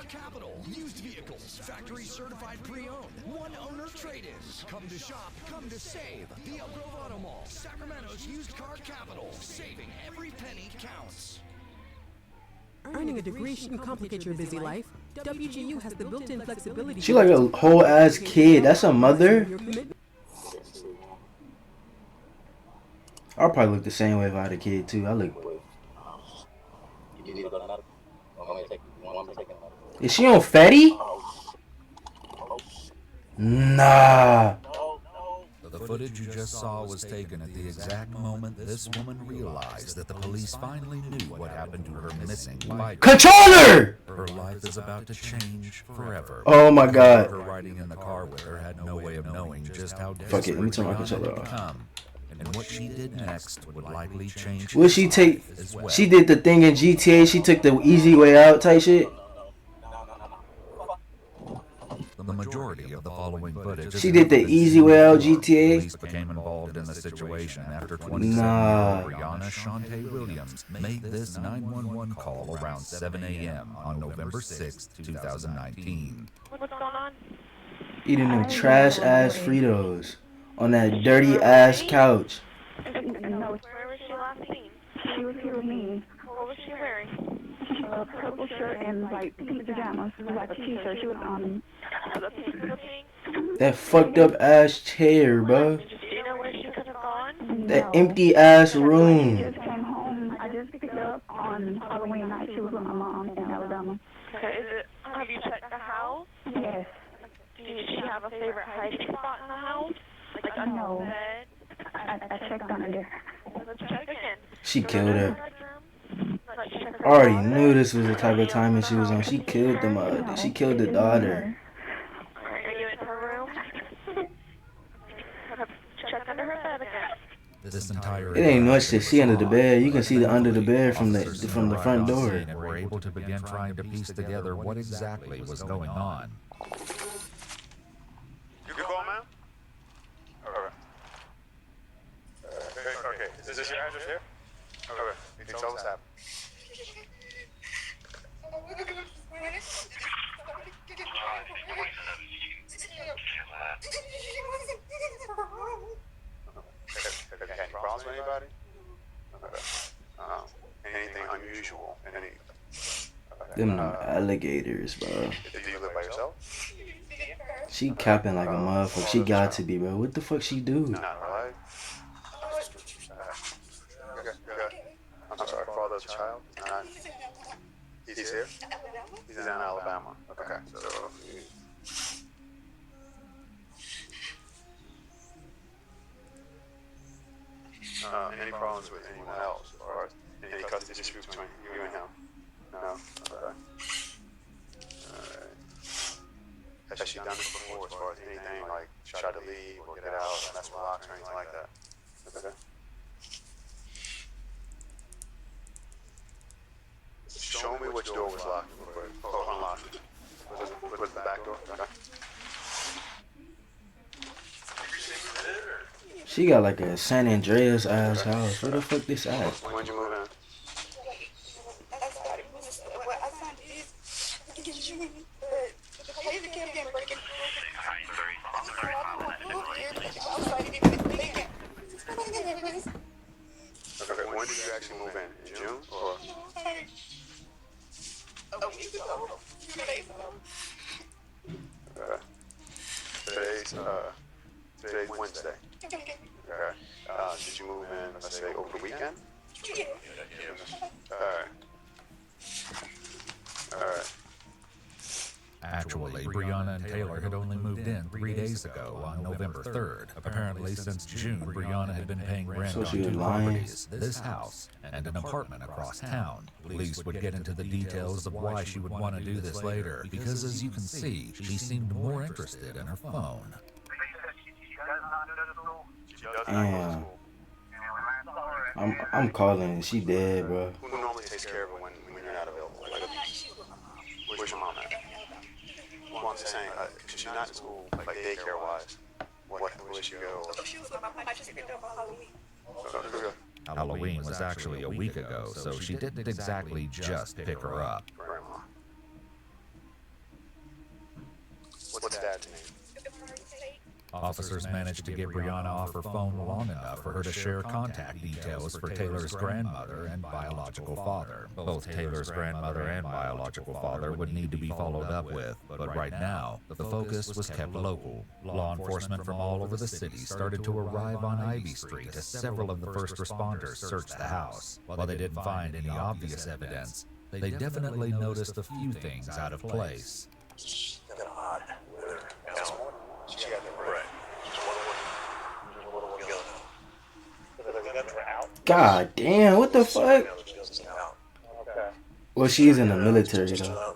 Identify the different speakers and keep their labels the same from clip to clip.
Speaker 1: Capital. Used vehicles, factory certified pre-owned, one owner trade-ins. Come to shop, come to save. The Elk Grove Auto Mall, Sacramento's used car capital. Saving every penny counts.
Speaker 2: Earning a degree shouldn't complicate your busy life. WGU has the built-in flexibility.
Speaker 3: She like a whole ass kid. That's a mother. I'll probably look the same way if I had a kid too. I look. Is she on Fetty? Nah.
Speaker 4: The footage you just saw was taken at the exact moment this woman realized that the police finally knew what happened to her missing wife.
Speaker 3: Controller!
Speaker 4: Her life is about to change forever.
Speaker 3: Oh my god.
Speaker 4: Her riding in the car with her had no way of knowing just how
Speaker 3: Fuck it, let me
Speaker 4: desperate
Speaker 3: turn my
Speaker 4: Briana
Speaker 3: controller
Speaker 4: had
Speaker 3: off.
Speaker 4: become. And what she did next would likely change
Speaker 3: Would she take?
Speaker 4: as well.
Speaker 3: She did the thing in GTA. She took the easy way out type shit.
Speaker 4: The majority of the following footage.
Speaker 3: She did the easy way out GTA.
Speaker 4: Police became involved in the situation after 27-year-old Briana Shantae Williams made this 911 call around 7 a.m. on November 6, 2019.
Speaker 5: What's going on?
Speaker 3: Eating them trash ass Fritos on that dirty ass couch.
Speaker 5: Where was she last seen?
Speaker 6: She was here with me.
Speaker 5: What was she wearing?
Speaker 6: A purple shirt and like pink pajamas. It was like a t-shirt. She was
Speaker 5: The pink.
Speaker 3: That fucked up ass chair, bro.
Speaker 5: Do you know where she could have gone?
Speaker 3: That empty ass
Speaker 6: She
Speaker 3: room.
Speaker 6: just came home. I just picked her up on Halloween night. She was with my mom in Alabama.
Speaker 5: Okay, have you checked the house?
Speaker 6: Yes.
Speaker 5: Did she have a favorite hiding spot in the house? Like under
Speaker 6: No.
Speaker 5: the bed?
Speaker 6: I checked under there.
Speaker 5: Let's check again.
Speaker 3: She killed her.
Speaker 5: Let's check
Speaker 3: I already knew this was the type of timing she was on. She killed the mother. She killed the daughter.
Speaker 5: Are you in her room? Check under her bed again.
Speaker 4: This entire
Speaker 3: It ain't much to see under the bed. You can see the under the bed from the front door.
Speaker 4: And were able to begin trying to piece together what exactly was going on.
Speaker 7: You can go, ma'am? Okay. Is this your address here? Okay. You can tell us happened. Any problems with anybody? Anything unusual?
Speaker 3: Them alligators, bro.
Speaker 7: Do you live by yourself?
Speaker 3: She capping like a motherfucker. She got to be, bro. What the fuck she do?
Speaker 7: Not right. Okay. I'm sorry, father's child? Not. He's here? He's in Alabama. Okay. So. Any problems with anyone else, or any custody disputes between you and him? No. Okay. Alright. Has she done this before, as far as anything like try to leave or get out, mess with locks or anything like that? Okay. Show me which door was locked or unlocked. Was the back door? Okay.
Speaker 3: She got like a San Andreas ass house. Where the fuck this at?
Speaker 7: When'd you move in? Okay, when did you actually move in? In June or? A week ago. 2 days ago. Today's Wednesday. Okay. Did you move in, let's say, over the weekend? Yeah. Alright.
Speaker 4: Actually, Briana and Taylor had only moved in 3 days ago on November 3rd. Apparently, since June, Briana had been paying rent
Speaker 3: So
Speaker 4: on
Speaker 3: she was
Speaker 4: 2
Speaker 3: lying?
Speaker 4: properties, this house, and an apartment across town. Police would get into the details of why she would want to do this later, because as you can see, she seemed more interested in her phone.
Speaker 3: Damn. I'm calling it. She dead, bro.
Speaker 7: Who normally takes care of her when you're not available? Like, where's your mom at? Well, I'm just saying, she's not in school, like daycare-wise. Where she go?
Speaker 5: She was with my mom. I just picked up on Halloween.
Speaker 4: Halloween was actually a week ago, so she didn't exactly just pick her up.
Speaker 7: Grandma. dad to me.
Speaker 4: Officers managed to get Briana off her phone long enough for her to share contact details for Taylor's grandmother and biological father. Both Taylor's grandmother and biological father would need to be followed up with, but right now, the focus was kept local. Law enforcement from all over the city started to arrive on Ivy Street as several of the first responders searched the house. While they didn't find any obvious evidence, they definitely noticed a few things out of place.
Speaker 7: She got the right.
Speaker 3: God damn, what the fuck? Well, she's in the military though.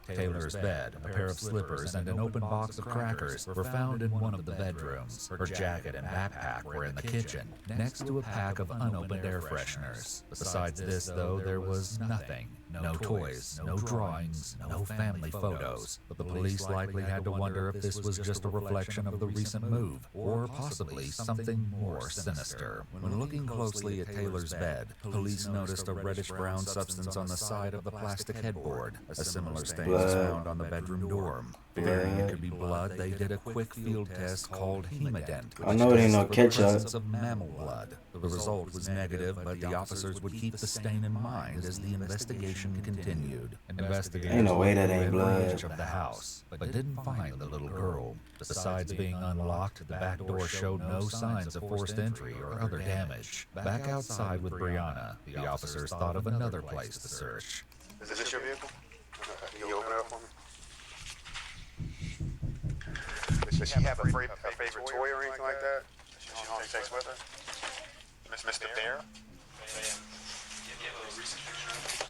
Speaker 4: Taylor's bed, a pair of slippers, and an open box of crackers were found in one of the bedrooms. Her jacket and backpack were in the kitchen, next to a pack of unopened air fresheners. Besides this, though, there was nothing. No toys, no drawings, no family photos. But the police likely had to wonder if this was just a reflection of the recent move, or possibly something more sinister. When looking closely at Taylor's bed, police noticed a reddish-brown substance on the side of the plastic headboard. A similar stain was found on the bedroom door. Fearing it could be blood, they did a quick field test called hemodent.
Speaker 3: I know it ain't no ketchup.
Speaker 4: Of mammal blood. The result was negative, but the officers would keep the stain in mind as the investigation continued. Investigators
Speaker 3: Ain't no way that ain't blood.
Speaker 4: of the house, but didn't find the little girl. Besides being unlocked, the back door showed no signs of forced entry or other damage. Back outside with Briana, the officers thought of another place to search.
Speaker 7: Is this your vehicle? Can you open it up for me? Does she have a favorite toy or anything like that? She takes with her? Mr. Bear?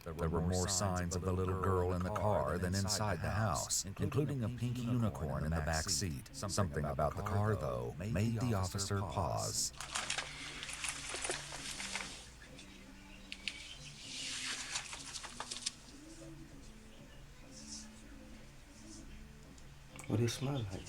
Speaker 4: There were more signs of the little girl in the car than inside the house, including a pink unicorn in the back seat. Something about the car, though, made the officer pause.
Speaker 3: What does it smell like?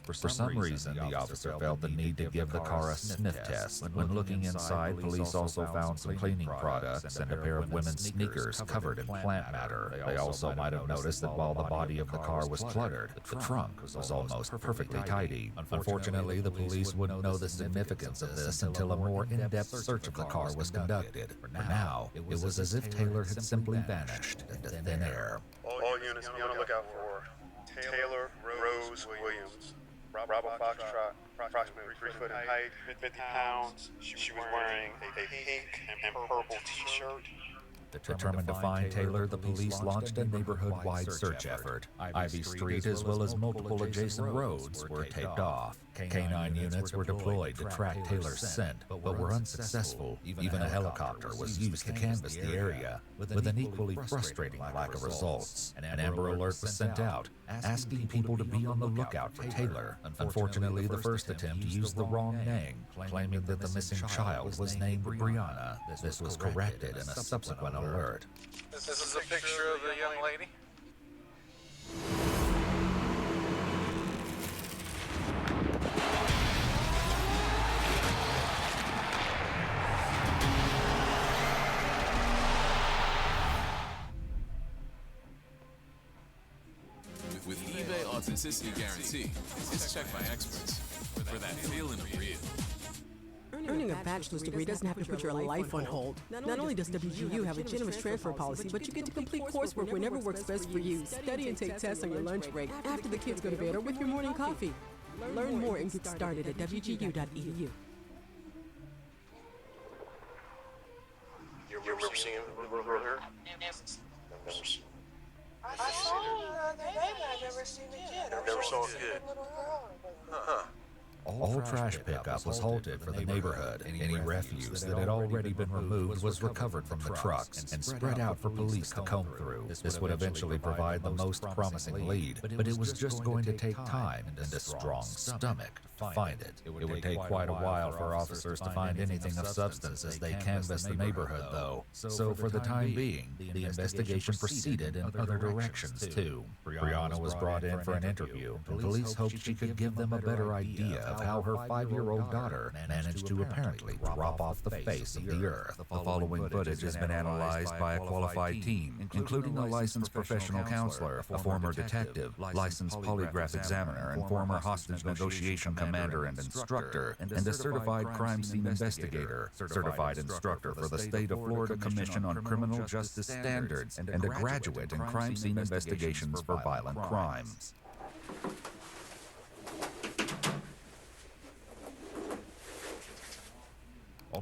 Speaker 4: For some reason, the officer felt the need to give the car a sniff test. When looking inside, police also found some cleaning products and a pair of women's sneakers covered in plant matter. They also might have noticed that while the body of the car was cluttered, the trunk was almost perfectly tidy. Unfortunately, the police wouldn't know the significance of this until a more in-depth search of the car was conducted. For now, it was as if Taylor had simply vanished into thin air.
Speaker 7: All units be on the lookout for Taylor Rose Williams. Bravo Foxtrot, approximately 3 foot in height, 50 pounds. She was wearing a pink and purple t-shirt.
Speaker 4: Determined to find Taylor, the police launched a neighborhood-wide search effort. Ivy Street, as well as multiple adjacent roads, were taped off. Canine units were deployed to track Taylor's scent, but were unsuccessful. Even a helicopter was used to canvass the area, with an equally frustrating lack of results. An Amber Alert was sent out, asking people to be on the lookout for Taylor. Unfortunately, the first attempt used the wrong name, claiming that the missing child was named Briana. This was corrected in a subsequent alert.
Speaker 8: This is a picture of a young lady.
Speaker 9: With eBay Authenticity Guarantee, it's checked by experts for that feeling of real.
Speaker 2: Earning a bachelor's degree doesn't have to put your life on hold. Not only does WGU have a generous transfer policy, but you get to complete coursework whenever works best for you. Study and take tests on your lunch break, after the kids go to bed, or with your morning coffee. Learn more and get started at wgu.edu.
Speaker 7: You remember seeing her?
Speaker 5: I saw her the other day, but I never seen the kid.
Speaker 7: I never saw a kid.
Speaker 5: Little girl.
Speaker 7: Uh-huh.
Speaker 4: All trash pickup was halted for the neighborhood. Any refuse that had already been removed was recovered from the trucks and spread out for police to comb through. This would eventually provide the most promising lead, but it was just going to take time and a strong stomach to find it. It would take quite a while for officers to find anything of substance as they canvassed the neighborhood, though. So for the time being, the investigation proceeded in other directions, too. Briana was brought in for an interview, and police hoped she could give them a better idea of how her 5-year-old daughter managed to apparently drop off the face of the earth. The following footage has been analyzed by a qualified team, including a licensed professional counselor, a former detective, licensed polygraph examiner, and former hostage negotiation commander and instructor, and a certified crime scene investigator, certified instructor for the State of Florida Commission on Criminal Justice Standards, and a graduate in crime scene investigations for violent crimes.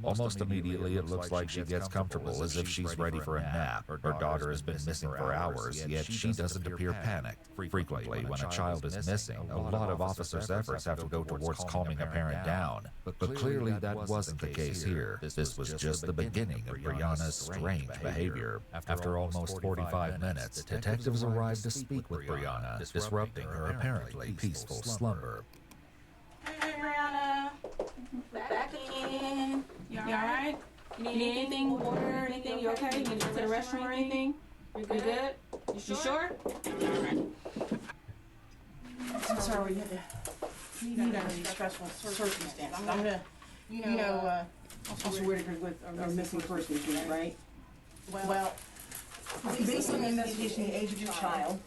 Speaker 4: Almost immediately, it looks like she gets comfortable, as if she's ready for a nap. Her daughter has been missing for hours, yet she doesn't appear panicked. Frequently, when a child is missing, a lot of officers' efforts have to go towards calming a parent down. But clearly, that wasn't the case here. This was just the beginning of Briana's strange behavior. After almost 45 minutes, detectives arrived to speak with Briana, disrupting her apparently peaceful slumber.
Speaker 10: Hey, Briana. Back in. You alright? You need anything? Water? Anything? You okay? You need to go to the restroom or anything? You good? You sure? Alright. I'm sorry we had to meet under these stressful circumstances. I'm gonna, Officer Whitaker with our missing persons unit, right? Well, based on the investigation, the age of your child,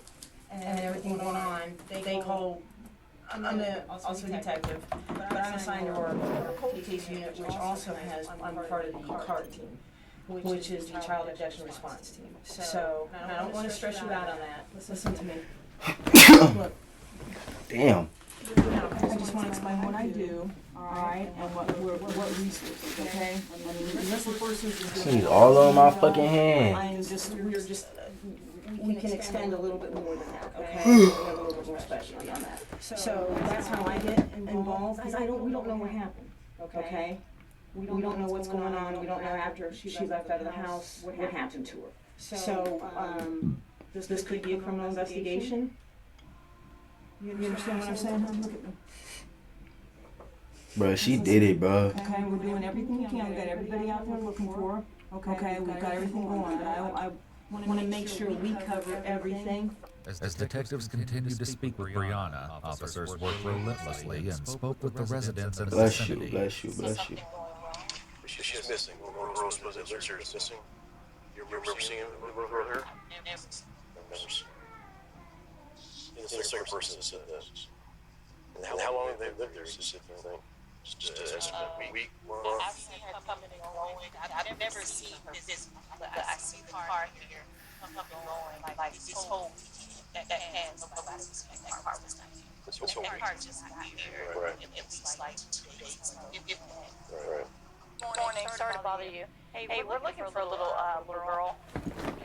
Speaker 10: and everything going on, they call. I'm also a detective, but I'm assigned to our cold case unit, which also has, I'm part of the CART team, which is the Child Abduction Response Team. So, I don't want to stress you out on that. Listen to me. Look.
Speaker 3: Damn.
Speaker 10: I just want to explain what I do, alright, and what resources, okay? I mean, unless the person's
Speaker 3: She's all on my fucking hand.
Speaker 10: We can extend a little bit more than that, okay? We have a little bit more specialty on that. So that's how I get involved, because we don't know what happened, okay? We don't know what's going on. We don't know after she left out of the house what happened to her. So this could be a criminal investigation. You understand what I'm saying, huh? Look at me.
Speaker 3: Bro, she did it, bro.
Speaker 10: Okay, we're doing everything we can. We got everybody out there looking for her. Okay, we've got everything going, but I want to make sure we cover everything.
Speaker 4: As detectives continued to speak with Briana, officers worked relentlessly and spoke with the residents in the vicinity.
Speaker 3: Bless you.
Speaker 7: She's missing. Rose was missing. You remember seeing her here? Never seen. You're the second person that said this. And how long have they lived there? Just a week, month?
Speaker 5: I've seen her coming and going. I've never seen this, but I see the car here coming and going. Like this whole weekend, that has nobody suspect that car was not here. That car just got here.
Speaker 7: Right.
Speaker 5: It was like 2 days ago.
Speaker 7: Right.
Speaker 5: Morning, sorry to bother you. Hey, we're looking for a little girl.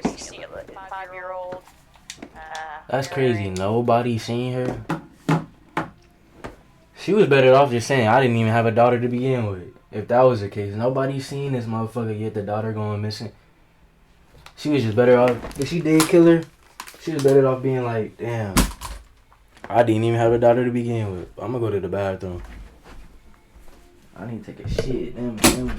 Speaker 5: If you see a 5-year-old.
Speaker 3: That's crazy. Nobody seen her. She was better off just saying, I didn't even have a daughter to begin with. If that was the case, nobody seen this motherfucker yet the daughter going missing. She was just better off. If she did kill her, she was better off being like, damn, I didn't even have a daughter to begin with. I'm gonna go to the bathroom. I need to take a shit. Damn.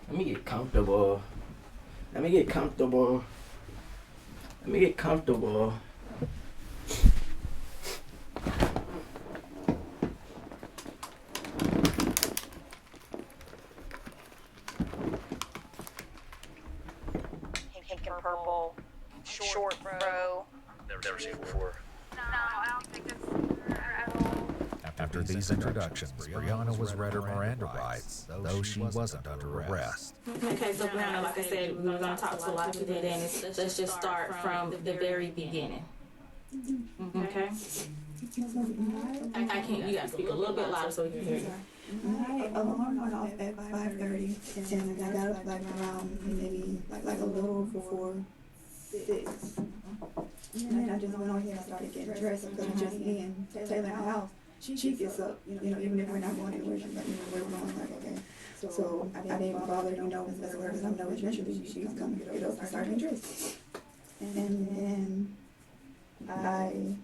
Speaker 3: Let me get comfortable. Let me get comfortable. Let me get comfortable.
Speaker 5: Pink and purple, short fro.
Speaker 7: Never seen before.
Speaker 5: No, I don't think that's her at all.
Speaker 4: After these introductions, Briana was read her Miranda rights, though she wasn't under arrest.
Speaker 11: Okay, so Briana, like I said, we were going to talk to a lot of people today, and let's just start from the very beginning. Okay? I can't, you got to speak a little bit louder so we can hear you.
Speaker 6: My alarm went off at 5:30, and I got up like around maybe like a little before 6. And then I just went on here and started getting dressed because it's just me and Taylor in the house. She gets up, even if we're not going anywhere, she's like, where we're going, like, okay. So I didn't even bother, know because I know eventually she's coming to get up and start getting dressed. And then I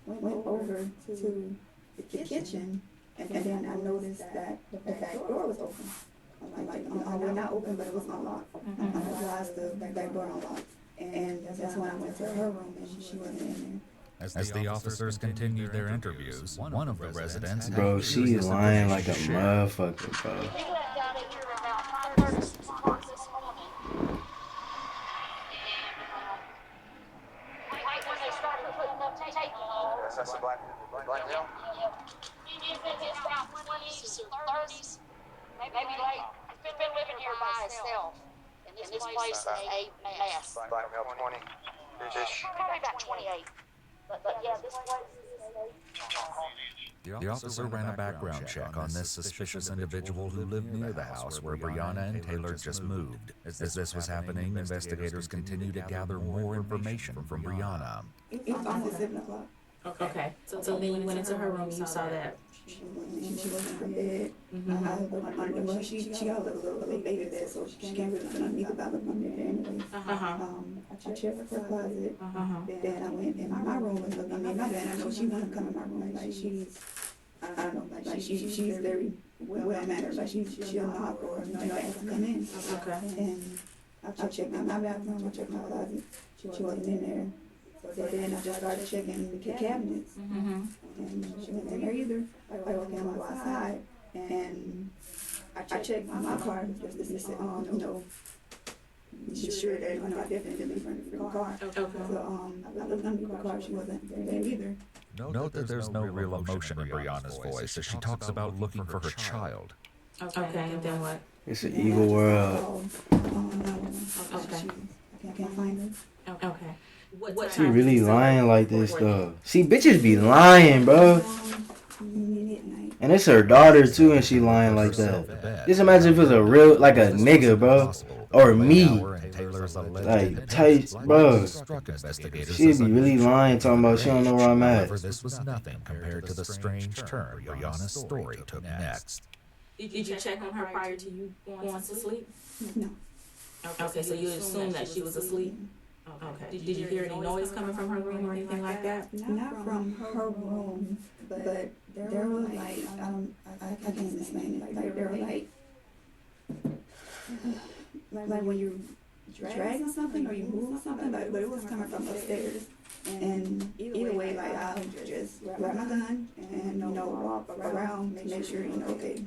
Speaker 6: went over to the kitchen, and then I noticed that the back door was open. Well, not open, but it was unlocked. I realized the back door unlocked. And that's when I went to her room, and she wasn't in there.
Speaker 4: As the officers continued their interviews, one of the residents...
Speaker 3: Bro, she is lying like a motherfucker, bro.
Speaker 5: We left out of here around 5:30 this morning. And right when they started putting up tape on.
Speaker 8: That's the black hill?
Speaker 5: It's around 20s or 30s, maybe late. I've been living here by myself, and this place is a mess.
Speaker 8: Black hill 20-ish.
Speaker 5: Probably about 28. But yeah, this place is
Speaker 4: The officer ran a background check on this suspicious individual who lived near the house where Briana and Taylor just moved. As this was happening, investigators continued to gather more information from Briana.
Speaker 6: It was almost 7 o'clock.
Speaker 11: Okay, so then you went into her room, you saw that.
Speaker 6: She wasn't in her bed. She got a little baby bed, so she can't really put underneath the bed anyway. I checked her closet. Then I went in my room and looked in my bed. I know she wouldn't come in my room. Like she's, I don't know, like she's very well mannered. Like she'll knock or ask to come in.
Speaker 11: Okay.
Speaker 6: And I checked my bathroom. I checked my closet. She wasn't in there. So then I just started checking the cabinets, and she wasn't in there either. I walked in on the outside, and I checked my car just to say, she's sure that I definitely didn't leave her in the car.
Speaker 11: Okay.
Speaker 6: So I looked under the car, she wasn't there either.
Speaker 4: Note that there's no real emotion in Briana's voice as she talks about looking for her child.
Speaker 11: Okay, and then what?
Speaker 3: It's an evil world.
Speaker 11: Okay.
Speaker 6: I can't find her.
Speaker 11: Okay.
Speaker 3: She really lying like this, though. See, bitches be lying, bro. And it's her daughter, too, and she lying like that. Just imagine if it was a real, like a nigga, bro. Or me. Like, tight, bro. She'd be really lying, talking about she don't know where I'm at.
Speaker 4: This was nothing compared to the strange turn Briana's story took next.
Speaker 11: Did you check on her prior to you going to sleep?
Speaker 6: No.
Speaker 11: Okay, so you assumed that she was asleep? Okay. Did you hear any noise coming from her room or anything like that?
Speaker 6: Not from her room, but there was like, I can't explain it. Like there were like when you dragging something or you moving something, like, but it was coming from upstairs. And either way, like I'll just grab my gun and walk around, make sure okay.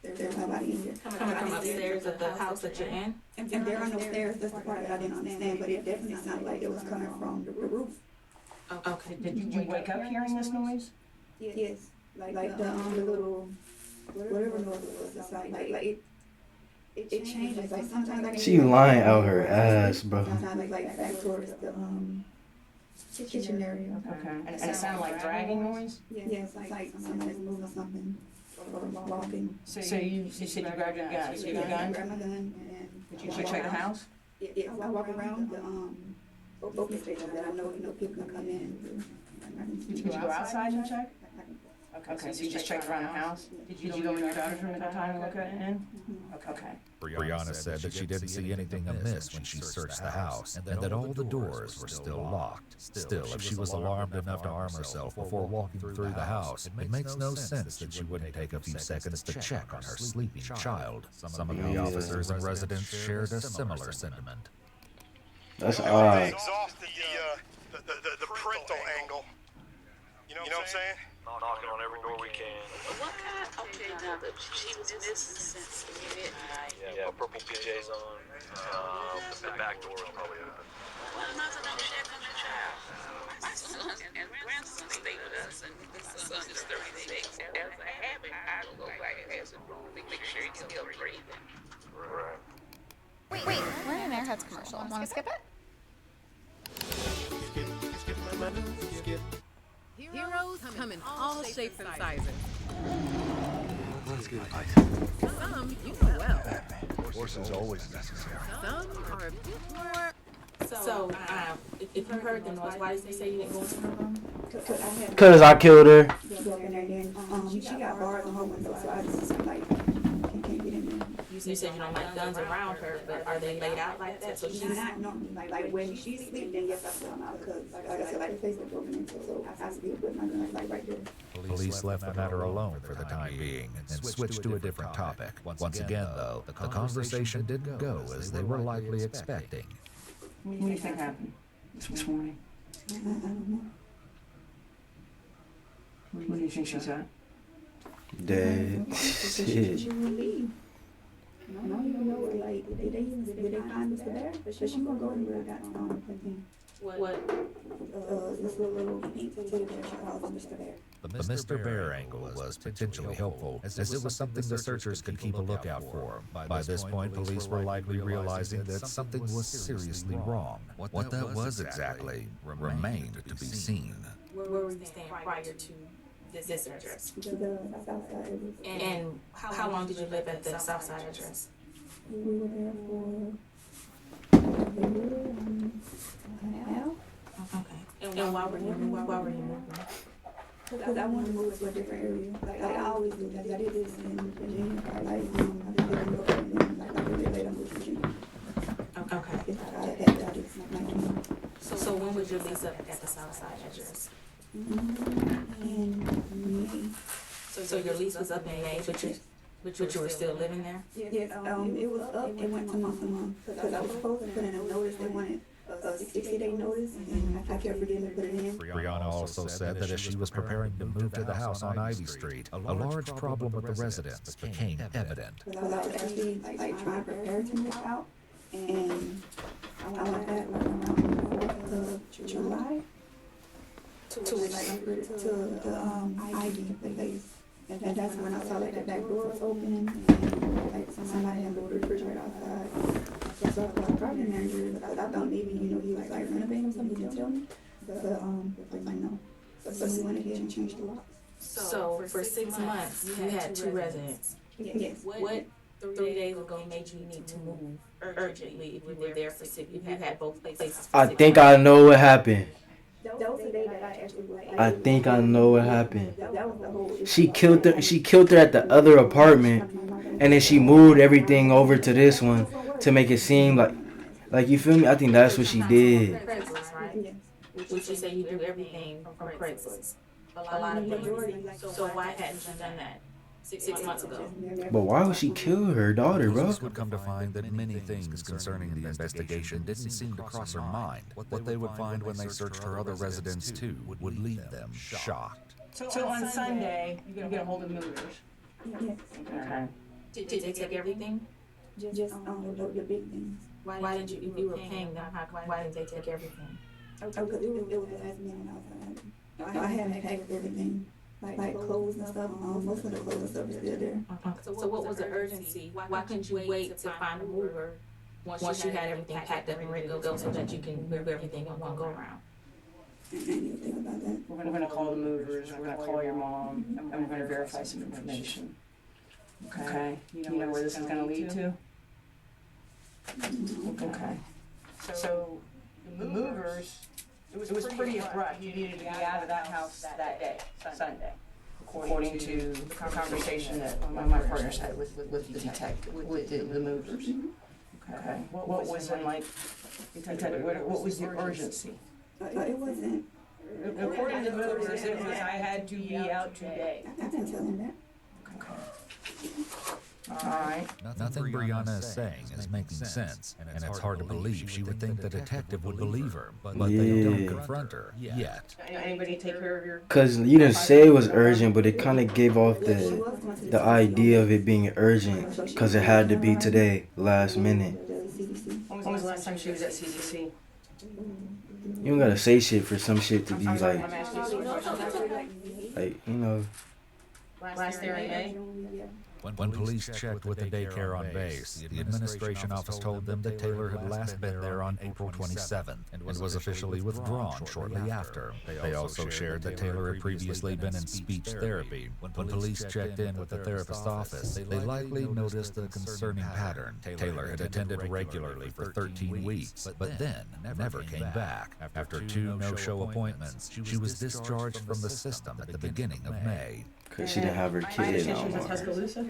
Speaker 6: There's nobody in here.
Speaker 11: Coming from upstairs of the house that you're in?
Speaker 6: And there are no stairs. That's the part that I didn't understand, but it definitely sounded like it was coming from the roof.
Speaker 11: Okay.
Speaker 10: Did you wake up hearing this noise?
Speaker 6: Yes. Like the little, whatever noise it was, it's like it changes. Like sometimes I can
Speaker 3: She lying out her ass, bro.
Speaker 6: Sometimes like back towards the kitchen area.
Speaker 10: Okay. And it sounded like dragging noise?
Speaker 6: Yes, like somebody's moving something. Or walking.
Speaker 10: So you said you grabbed your gun. So you
Speaker 6: I
Speaker 10: gun?
Speaker 6: grabbed my gun and
Speaker 10: Did you check the house?
Speaker 6: Yeah, I walk around the open station that I know people can come in.
Speaker 10: Did you go outside and check? Okay, so you just checked around the house? Did you go in your daughter's room at that time and look at it? Okay.
Speaker 4: Briana said that she didn't see anything amiss when she searched the house, and that all the doors were still locked. Still, if she was alarmed enough to arm herself before walking through the house, it makes no sense that she wouldn't take a few seconds to check on her sleeping child. Some of the officers and residents shared a similar sentiment.
Speaker 3: That's
Speaker 7: They
Speaker 3: odd.
Speaker 7: exhausted the parental angle. You know what I'm saying?
Speaker 8: Knocking on every door we can.
Speaker 5: What kind? Okay, now she was missing since midnight.
Speaker 8: Yeah, purple PJs on. The back door is probably open.
Speaker 5: Well, mother don't check on the child. My son and grandson stay with us, and the son is 36. As a habit, I go back and ask him, make sure he's still breathing.
Speaker 8: Right.
Speaker 12: Wait, we're in an Airheads commercial. Want to skip it?
Speaker 2: Heroes come in all shapes and sizes.
Speaker 3: Let's get it.
Speaker 2: Some you know well.
Speaker 7: Force is always necessary.
Speaker 2: Some are a bit more.
Speaker 11: So, if you heard the noise, why did they say you didn't go into her room?
Speaker 3: Cause I killed her.
Speaker 6: Go in there then. She got bars on her window, so I just like can't get in there.
Speaker 11: You said you don't like guns around her, but are they laid out like that? So she's
Speaker 6: Not normally like when she sleep, then yes, I put them out because like I said, like the Facebook broken into, so I sleep with my gun like right there.
Speaker 4: Police left the matter alone for the time being and switched to a different topic. Once again, though, the conversation didn't go as they were likely expecting.
Speaker 10: What do you think happened this morning?
Speaker 6: I don't know.
Speaker 10: What do you think she's at?
Speaker 3: Dead. Shit.
Speaker 6: She will leave. I don't even know where, like, did they find Mr. Bear? But she gonna go anywhere that thing.
Speaker 11: what?
Speaker 6: This little pink teddy bear she calls Mr. Bear.
Speaker 4: The Mr. Bear angle was potentially helpful, as it was something the searchers could keep a lookout for. By this point, police were likely realizing that something was seriously wrong. What that was exactly remained to be seen.
Speaker 11: Where were you staying prior to this address?
Speaker 6: The south side address.
Speaker 11: And how long did you live at the south side address?
Speaker 6: We were there for a year and a half.
Speaker 11: Okay. And why were you moving?
Speaker 6: Because I wanted to move to a different area. Like I always do. Like I did this in Virginia. I just did New York and then like a year later I moved to Virginia.
Speaker 11: Okay.
Speaker 6: I did some 19.
Speaker 11: So when was your lease up at the south side address?
Speaker 6: In May.
Speaker 11: So your lease was up in May, but you were still living there?
Speaker 6: Yes, it was up, it went to month to month, because I was supposed to put in a notice, they wanted a 60-day notice, and I kept forgetting to put it in.
Speaker 4: Briana also said that as she was preparing to move to the house on Ivy Street, a large problem with the residents became evident.
Speaker 6: Because I was actually like trying to prepare to move out, and I went back like around the 4th of July to the Ivy place. And that's when I saw like the back door was open and like somebody had moved the refrigerator outside. So I called the property manager because I thought maybe, he was like renovating or something, he didn't tell me. But like no. So we went ahead and changed the locks.
Speaker 11: So for 6 months, you had 2 residents.
Speaker 6: Yes.
Speaker 11: What 3 days ago made you need to move urgently if you were there for 6, if you had both places for
Speaker 3: I
Speaker 11: 6
Speaker 3: think
Speaker 11: months?
Speaker 3: I know what happened.
Speaker 6: That was the day that I actually was like,
Speaker 3: I think I know what happened.
Speaker 6: that was the whole issue.
Speaker 3: She killed her at the other apartment, and then she moved everything over to this one to make it seem like you feel me? I think that's what she did.
Speaker 11: Craigslist, right? Which you say you do everything from Craigslist. A lot of things. So why hadn't you done that 6 months ago?
Speaker 3: But why would she kill her daughter, bro?
Speaker 4: Police would come to find that many things concerning the investigation didn't seem to cross her mind. What they would find when they searched her other residents too would leave them shocked.
Speaker 10: So on Sunday, you get a hold of the movers.
Speaker 6: Yes.
Speaker 10: Okay.
Speaker 11: Did they take everything?
Speaker 6: Just the big things.
Speaker 11: Why did you, if you were paying them, why didn't they take everything?
Speaker 6: Because it was the last minute I hadn't packed everything. Like clothes and stuff, most of the clothes and stuff is still there.
Speaker 11: So what was the urgency? Why couldn't you wait to find a mover once you had everything packed up and ready to go so that you can move everything in one go around?
Speaker 6: I didn't even think about that.
Speaker 10: We're gonna call the movers, we're gonna call your mom, and we're gonna verify some information. Okay? You know where this is gonna lead to? Okay. So the movers, it was pretty abrupt. You needed to be out of that house that day, Sunday. according to the conversation that one of my partners had with the detective, with the movers. Okay, what was in like, detective, what was the urgency?
Speaker 6: It wasn't.
Speaker 10: According to the movers, it was, I had to be out today.
Speaker 6: I didn't tell him that.
Speaker 10: Alright.
Speaker 4: Nothing Briana is saying is making sense, and it's hard to believe she would think the detective would believe her, but they don't confront her yet.
Speaker 10: Anybody take care of your...
Speaker 3: Cause you didn't say it was urgent, but it kind of gave off the idea of it being urgent, cause it had to be today, last minute.
Speaker 10: When was the last time she was at CDC?
Speaker 3: You don't gotta say shit for some shit to be like, you know.
Speaker 10: Last there in May?
Speaker 4: When police checked with the daycare on base, the administration office told them that Taylor had last been there on April 27th and was officially withdrawn shortly after. They also shared that Taylor had previously been in speech therapy. When police checked in with the therapist's office, they likely noticed a concerning pattern. Taylor had attended regularly for 13 weeks, but then never came back. After 2 no-show appointments, she was discharged from the system at the beginning of May.
Speaker 3: Cause she didn't have her kid no
Speaker 10: She was in
Speaker 3: more.
Speaker 10: Tuscaloosa?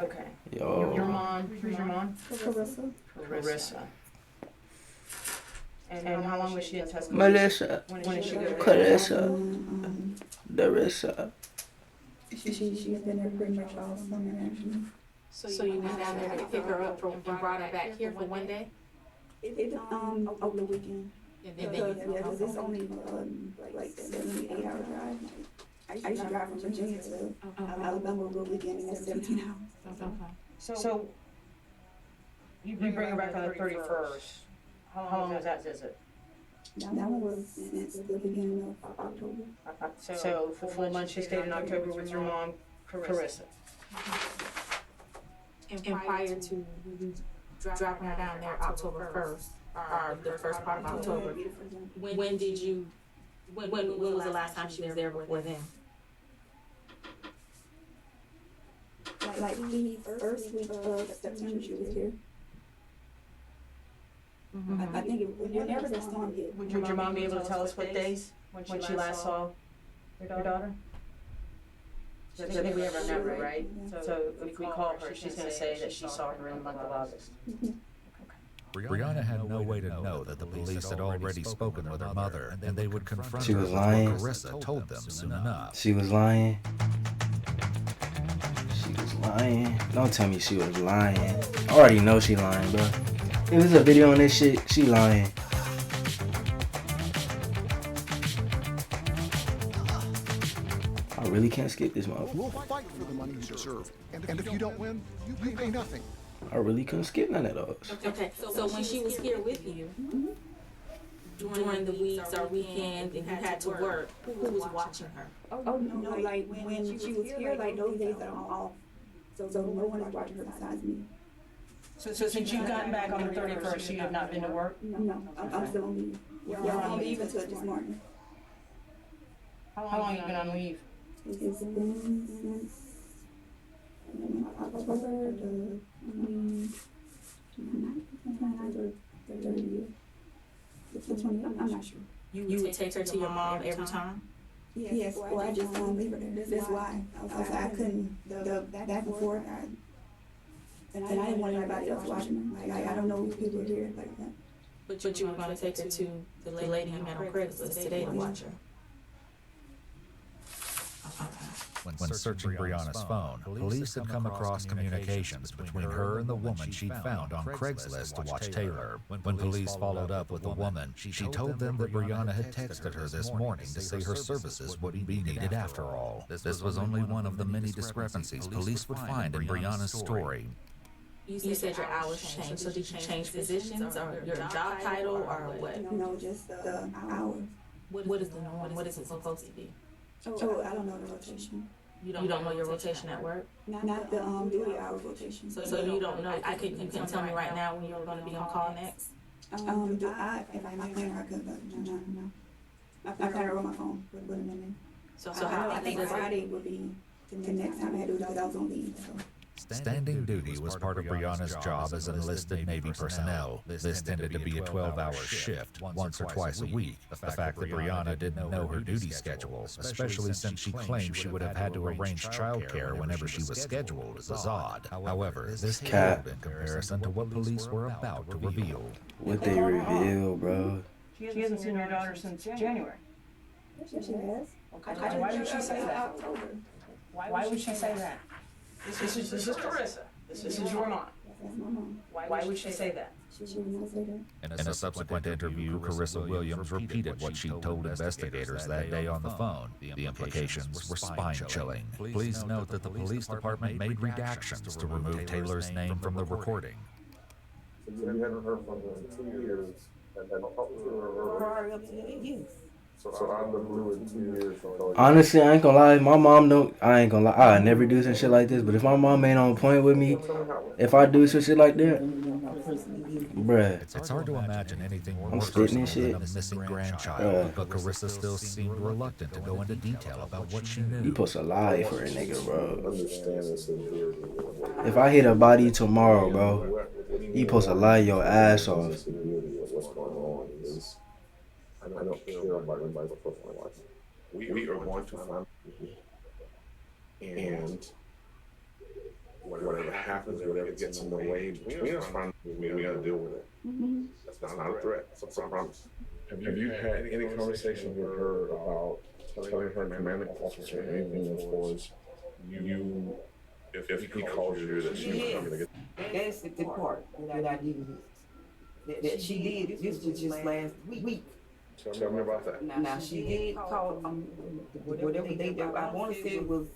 Speaker 10: Okay.
Speaker 3: Yo.
Speaker 10: Your mom, who's your mom?
Speaker 6: Clarissa.
Speaker 10: And how long was she in Tuscaloosa?
Speaker 3: Melissa.
Speaker 10: When did she go there?
Speaker 3: Clarissa. Darissa.
Speaker 6: She's been there pretty much all summer, actually.
Speaker 11: So you went down there to pick her up and brought her back here for one day?
Speaker 6: Over the weekend.
Speaker 11: And then
Speaker 6: Because it's only like 7-8 hour drive. I used to drive from Virginia to Alabama over the weekend, and that's 17 hours.
Speaker 10: So, you bring her back on the 31st. How long was that visit?
Speaker 6: That one was since the beginning of October.
Speaker 10: So, for 4 months, she stayed in October with your mom, Clarissa.
Speaker 11: And prior to dropping her down there October 1st, or the first part of October, when was the last time she was there before then?
Speaker 6: Like the first week of September, she was here. I think whenever the storm hit.
Speaker 10: Would your mom be able to tell us what days when she last saw your daughter? I think we have her number, right? So if we call her, she's gonna say that she saw her in the month of August.
Speaker 4: Briana had no way to know that the police had already spoken with her mother, and they would confront
Speaker 3: She
Speaker 4: her
Speaker 3: was
Speaker 4: before
Speaker 3: lying.
Speaker 4: Clarissa told them soon enough.
Speaker 3: She was lying. She was lying. Don't tell me she was lying. I already know she lying, bro. If there's a video on this shit, she lying. I really can't skip this motherfucker.
Speaker 13: We'll fight for the money you deserve. And if you don't win, you pay nothing.
Speaker 3: I really couldn't skip none of those.
Speaker 11: Okay, so when she was here with you, during the weeks or weekends and you had to work, who was watching her?
Speaker 6: Oh, no, like when she was here, like those days that I'm off. So no one is watching her besides me.
Speaker 10: So since you've gotten back on the 31st, you have not been to work?
Speaker 6: No, I'm still on leave. You're on leave until this morning.
Speaker 10: How long have you been on leave?
Speaker 6: It's been since October the 30th. The 20th, I'm not sure.
Speaker 11: You would take her to your mom every time?
Speaker 6: Yes, or I just leave her there. That's why. I couldn't, back and forth, and I didn't want anybody else watching her. Like, I don't know if people are here like that.
Speaker 11: But you were going to take her to the lady you met on Craigslist today to watch her?
Speaker 4: When searching Briana's phone, police had come across communications between her and the woman she'd found on Craigslist to watch Taylor. When police followed up with the woman, she told them that Briana had texted her this morning to say her services wouldn't be needed after all. This was only one of the many discrepancies police would find in Briana's story.
Speaker 11: You said your hours changed, so did you change positions or your job title or what?
Speaker 6: No, just the hours.
Speaker 11: What is the norm? What is it supposed to be?
Speaker 6: Oh, I don't know the rotation.
Speaker 11: You don't know your rotation at work?
Speaker 6: Not the duty hour rotation.
Speaker 11: So you don't know, you can tell me right now when you're gonna be on call next?
Speaker 6: If I plan I could, but no. I plan her on my phone, put them in there.
Speaker 11: So how
Speaker 6: I think Friday would be the next time I had to do it because I was on leave, so.
Speaker 4: Standing duty was part of Briana's job as enlisted Navy personnel. This tended to be a 12-hour shift, once or twice a week. The fact that Briana didn't know her duty schedule, especially since she claimed she would have had to arrange childcare whenever she was scheduled, was odd. However, this paled in comparison to what police were about to reveal.
Speaker 3: What they reveal, bro?
Speaker 10: She hasn't seen her daughter since January.
Speaker 6: Yes, she has.
Speaker 10: Okay, why would she say that? Why would she say that? This is Carissa. This is your mom.
Speaker 6: That's my mom.
Speaker 10: Why would she say that?
Speaker 6: She would not say that.
Speaker 4: In a subsequent interview, Carissa Williams repeated what she told investigators that day on the phone. The implications were spine-chilling. Please note that the police department made redactions to remove Taylor's name from the recording.
Speaker 14: You hadn't heard from her in 2 years, and talked to her
Speaker 10: Prior up to 8 years.
Speaker 14: So out of the blue in 2 years.
Speaker 3: Honestly, I ain't gonna lie. My mom don't. I ain't gonna lie. I never do some shit like this. But if my mom ain't on point with me, if I do some shit like that, bruh,
Speaker 4: It's hard to imagine anything more
Speaker 3: I'm
Speaker 4: personal
Speaker 3: spitting this shit.
Speaker 4: than a missing grandchild, but Carissa still seemed reluctant to go into detail about what she knew.
Speaker 3: You supposed to lie for a nigga, bro.
Speaker 14: Understand this severity.
Speaker 3: If I hit a body tomorrow, bro, you supposed to lie your ass off.
Speaker 14: Severity of what's going on is, I don't care about anybody's personal life. We are going to find people, and whatever happens, whatever gets in the way between us, we gotta deal with it. That's not a threat. It's a promise. Have you had any conversation with her about telling her commanding officer anything as far as you, if he calls you, that she was not gonna get?
Speaker 15: That's the part that I did. That she did. This was just last week.
Speaker 14: Tell me about that.
Speaker 15: Now she did call whatever day that I want to say it was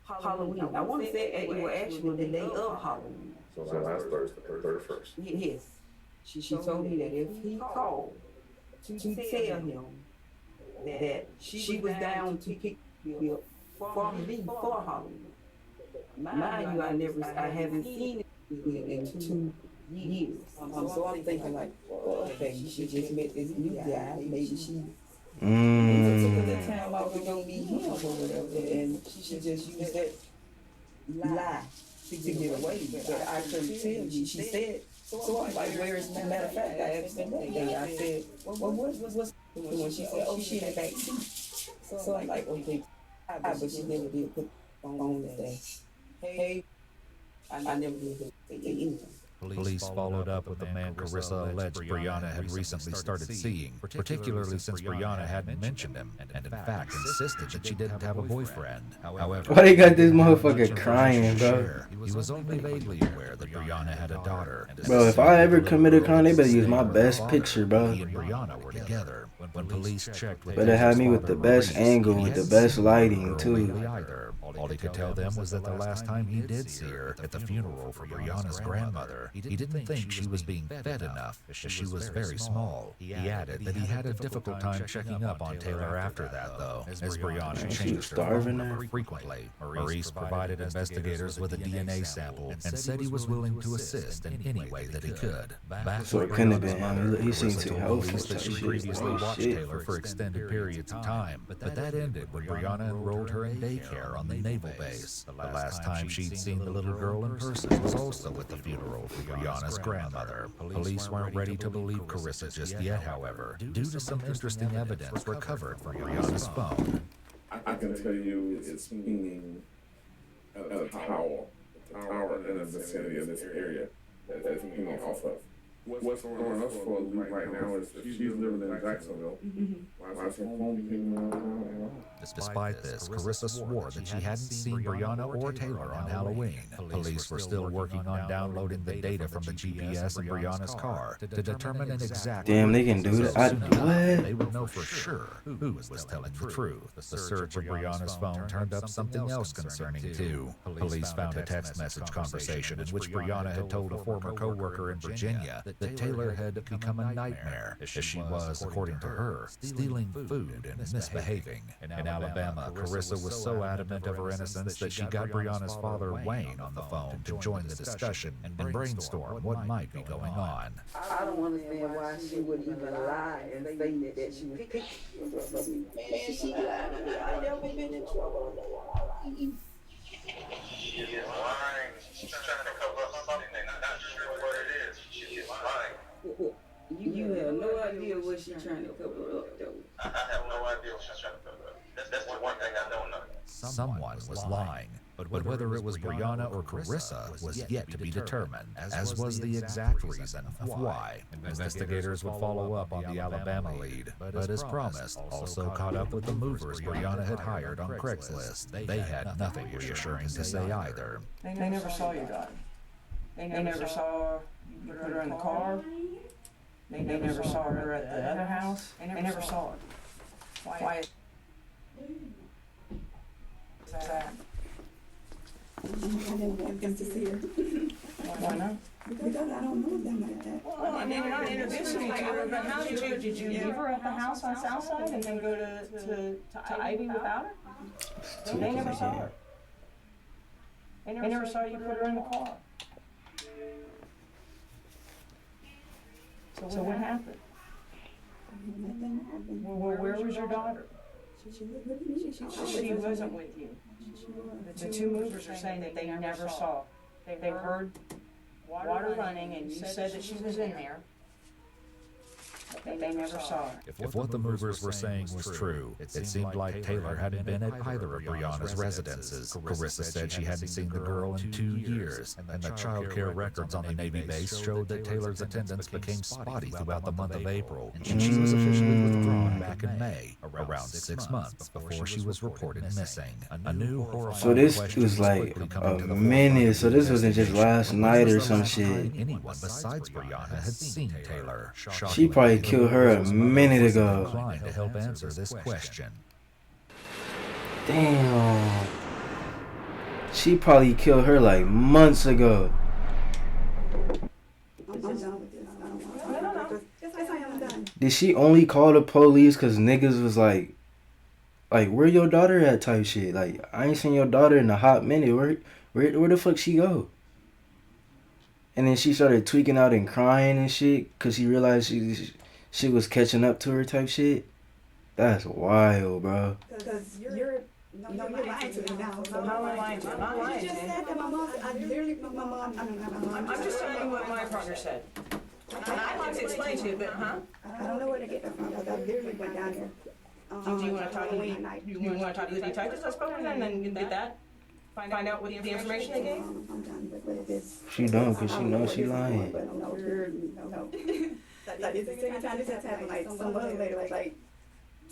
Speaker 15: Halloween. I want to say it was actually the day of Halloween.
Speaker 14: So last Thursday, 31st.
Speaker 15: Yes. She told me that if he called to tell him that she was down to pick me up from me for Halloween. Mind you, I haven't seen it in 2 years. So I'm thinking like, well, okay, she just met this new guy. Maybe she took a little time off to go meet him or whatever, and she just used that lie to get away. But I couldn't tell you. She said, so I'm like, where is, matter of fact, I asked her that day. I said, well, what's when she said, oh, she in the back seat. So I'm like, okay, but she never did put on to say, hey, I never did say anything.
Speaker 4: Police followed up with the man Carissa alleged Briana had recently started seeing, particularly since Briana hadn't mentioned him, and in fact insisted that she didn't have a boyfriend. However,
Speaker 3: Why they got this motherfucker crying, bro?
Speaker 4: He was only vaguely aware that Briana had a daughter.
Speaker 3: Bro, if I ever commit a crime, they better use my best picture, bro.
Speaker 4: He and Briana were together. When police checked with
Speaker 3: Better have me with the best angle, with the best lighting, too.
Speaker 4: All he could tell them was that the last time he did see her, at the funeral for Briana's grandmother, he didn't think she was being fed enough, as she was very small. He added that he had a difficult time checking up on Taylor after that, though, as Briana changed her phone number frequently. Maurice provided investigators with a DNA sample and said he was willing to assist in any way that he could.
Speaker 3: So it couldn't have been him. He seemed too helpful.
Speaker 4: That she previously watched Taylor for extended periods of time, but that ended when Briana enrolled her in daycare on the naval base. The last time she'd seen the little girl in person was also at the funeral for Briana's grandmother. Police weren't ready to believe Carissa just yet, however, due to some interesting evidence recovered from Briana's phone.
Speaker 14: I can tell you it's pinging a tower in the vicinity of this area that it's pinging off of. What's throwing us for a loop right now is she's living in Jacksonville. Why is her phone pinging around?
Speaker 4: Despite this, Carissa swore that she hadn't seen Briana or Taylor on Halloween. Police were still working on downloading the data from the GPS in Briana's car to determine an exact.
Speaker 3: Damn, they can do that. What?
Speaker 4: They would know for sure who was telling the truth. The search of Briana's phone turned up something else concerning too. Police found a text message conversation in which Briana had told a former co-worker in Virginia that Taylor had become a nightmare, as she was, according to her, stealing food and misbehaving. In Alabama, Carissa was so adamant of her innocence that she got Briana's father, Wayne, on the phone to join the discussion and brainstorm what might be going on.
Speaker 15: I don't understand why she would even lie and say that she was picked. Man, she lied. I never been in trouble.
Speaker 16: She is lying. She's trying to cover up something that's not sure what it is. She is lying.
Speaker 15: You have no idea what she's trying to cover up, though.
Speaker 16: I have no idea what she's trying to cover up. That's the one thing I don't know.
Speaker 4: Someone was lying, but whether it was Briana or Carissa was yet to be determined, as was the exact reason of why. Investigators would follow up on the Alabama lead, but as promised, also caught up with the movers Briana had hired on Craigslist. They had nothing reassuring to say either.
Speaker 10: They never saw your daughter. They never saw you put her in the car. They never saw her at the other house. They never saw her. Why? That?
Speaker 6: I didn't want them to see her.
Speaker 10: Why not?
Speaker 6: Because I don't know them like that.
Speaker 10: Well, I mean, you're not introducing me to her, but how did you leave her at the house on Southside and then go to Ivy without her? They never saw her. They never saw you put her in the car. So what happened?
Speaker 6: Nothing happened.
Speaker 10: Well, where was your daughter?
Speaker 6: She was with me.
Speaker 10: She wasn't with you. The two movers are saying that they never saw. They heard water running and you said that she was in there. They never saw her.
Speaker 4: If what the movers were saying was true, it seemed like Taylor hadn't been at either of Briana's residences. Carissa said she hadn't seen the girl in 2 years, and the child care records on the Navy base showed that Taylor's attendance became spotty throughout the month of April, and she was officially withdrawn back in May, around 6 months before she was reported missing. A new horrifying
Speaker 3: So this was like a minute, so this wasn't just last night or some shit.
Speaker 4: Anyone besides Briana had seen Taylor.
Speaker 3: She probably killed her a minute ago.
Speaker 4: To help answer this question.
Speaker 3: Damn. She probably killed her like months ago.
Speaker 6: I'm done with this. I don't want to. Yes, I am done.
Speaker 3: Did she only call the police because niggas was like, where your daughter at type shit? Like, I ain't seen your daughter in a hot minute. Where the fuck she go? And then she started tweaking out and crying and shit because she realized she was catching up to her type shit. That's wild, bro.
Speaker 6: Because you're lying to me now. So
Speaker 10: I'm not lying to you. I'm not lying to
Speaker 6: you.
Speaker 10: you.
Speaker 6: Just said that my mom,
Speaker 10: I'm just telling you what my partner said. I want to explain to you, but
Speaker 6: I don't know where to get that from because I literally went down there.
Speaker 10: Do you want to talk to the detectives I spoke to and then get that? Find out what the information they gave?
Speaker 6: I'm done with this.
Speaker 3: She don't because she knows she lying.
Speaker 6: No. It's the second time this has happened. Like some other lady was like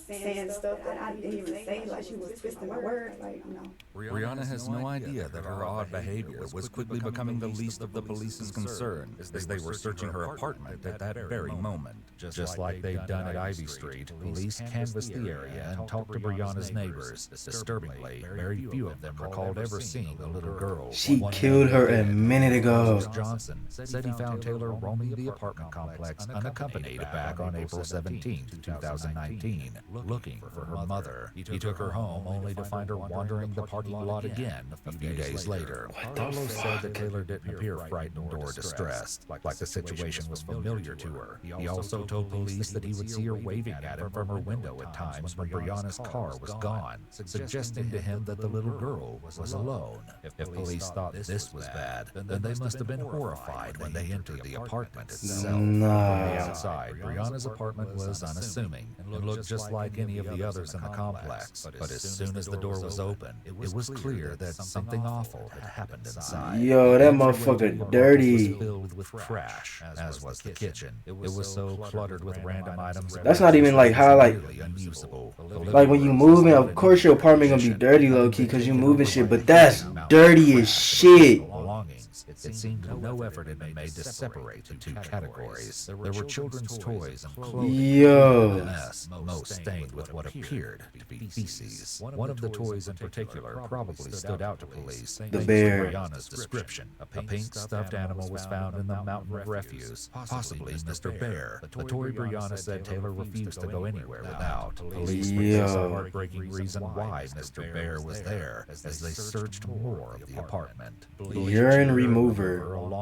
Speaker 6: saying stuff that I didn't even say. Like she was twisting my words. Like no.
Speaker 4: Briana has no idea that her odd behavior was quickly becoming the least of the police's concern as they were searching her apartment at that very moment. Just like they'd done at Ivy Street, police canvassed the area and talked to Briana's neighbors. Disturbingly, very few of them recalled ever seeing the little girl.
Speaker 3: She killed her a minute ago.
Speaker 4: Johnson said he found Taylor roaming the apartment complex unaccompanied back on April 17, 2019, looking for her mother. He took her home only to find her wandering the parking lot again a few days later. Carlos said that Taylor didn't appear frightened or distressed, like the situation was familiar to her. He also told police that he would see her waving at him from her window at times when Briana's car was gone, suggesting to him that the little girl was alone. If police thought this was bad, then they must have been horrified when they entered the apartment itself. From the outside, Briana's apartment was unassuming and looked just like any of the others in the complex. But as soon as the door was open, it was clear that something awful had happened inside.
Speaker 3: Yo, that motherfucker dirty.
Speaker 4: Was filled with trash, as was the kitchen. It was so cluttered with random items.
Speaker 3: That's not even like how
Speaker 4: unusable.
Speaker 3: Like when you moving, of course your apartment gonna be dirty low key because you moving shit, but that's dirty as shit.
Speaker 4: Belongings. It seemed no effort had been made to separate the two categories. There were children's toys and clothing.
Speaker 3: Yo.
Speaker 4: A mess, most stained with what appeared to be feces. One of the toys in particular probably stood out to police.
Speaker 3: The bear.
Speaker 4: Briana's description. A pink stuffed animal was found in the mountain of refuse, possibly Mr. Bear. The toy Briana said Taylor refused to go anywhere without. Police witnessed a heartbreaking reason why Mr. Bear was there as they searched more of the apartment.
Speaker 3: Urine remover.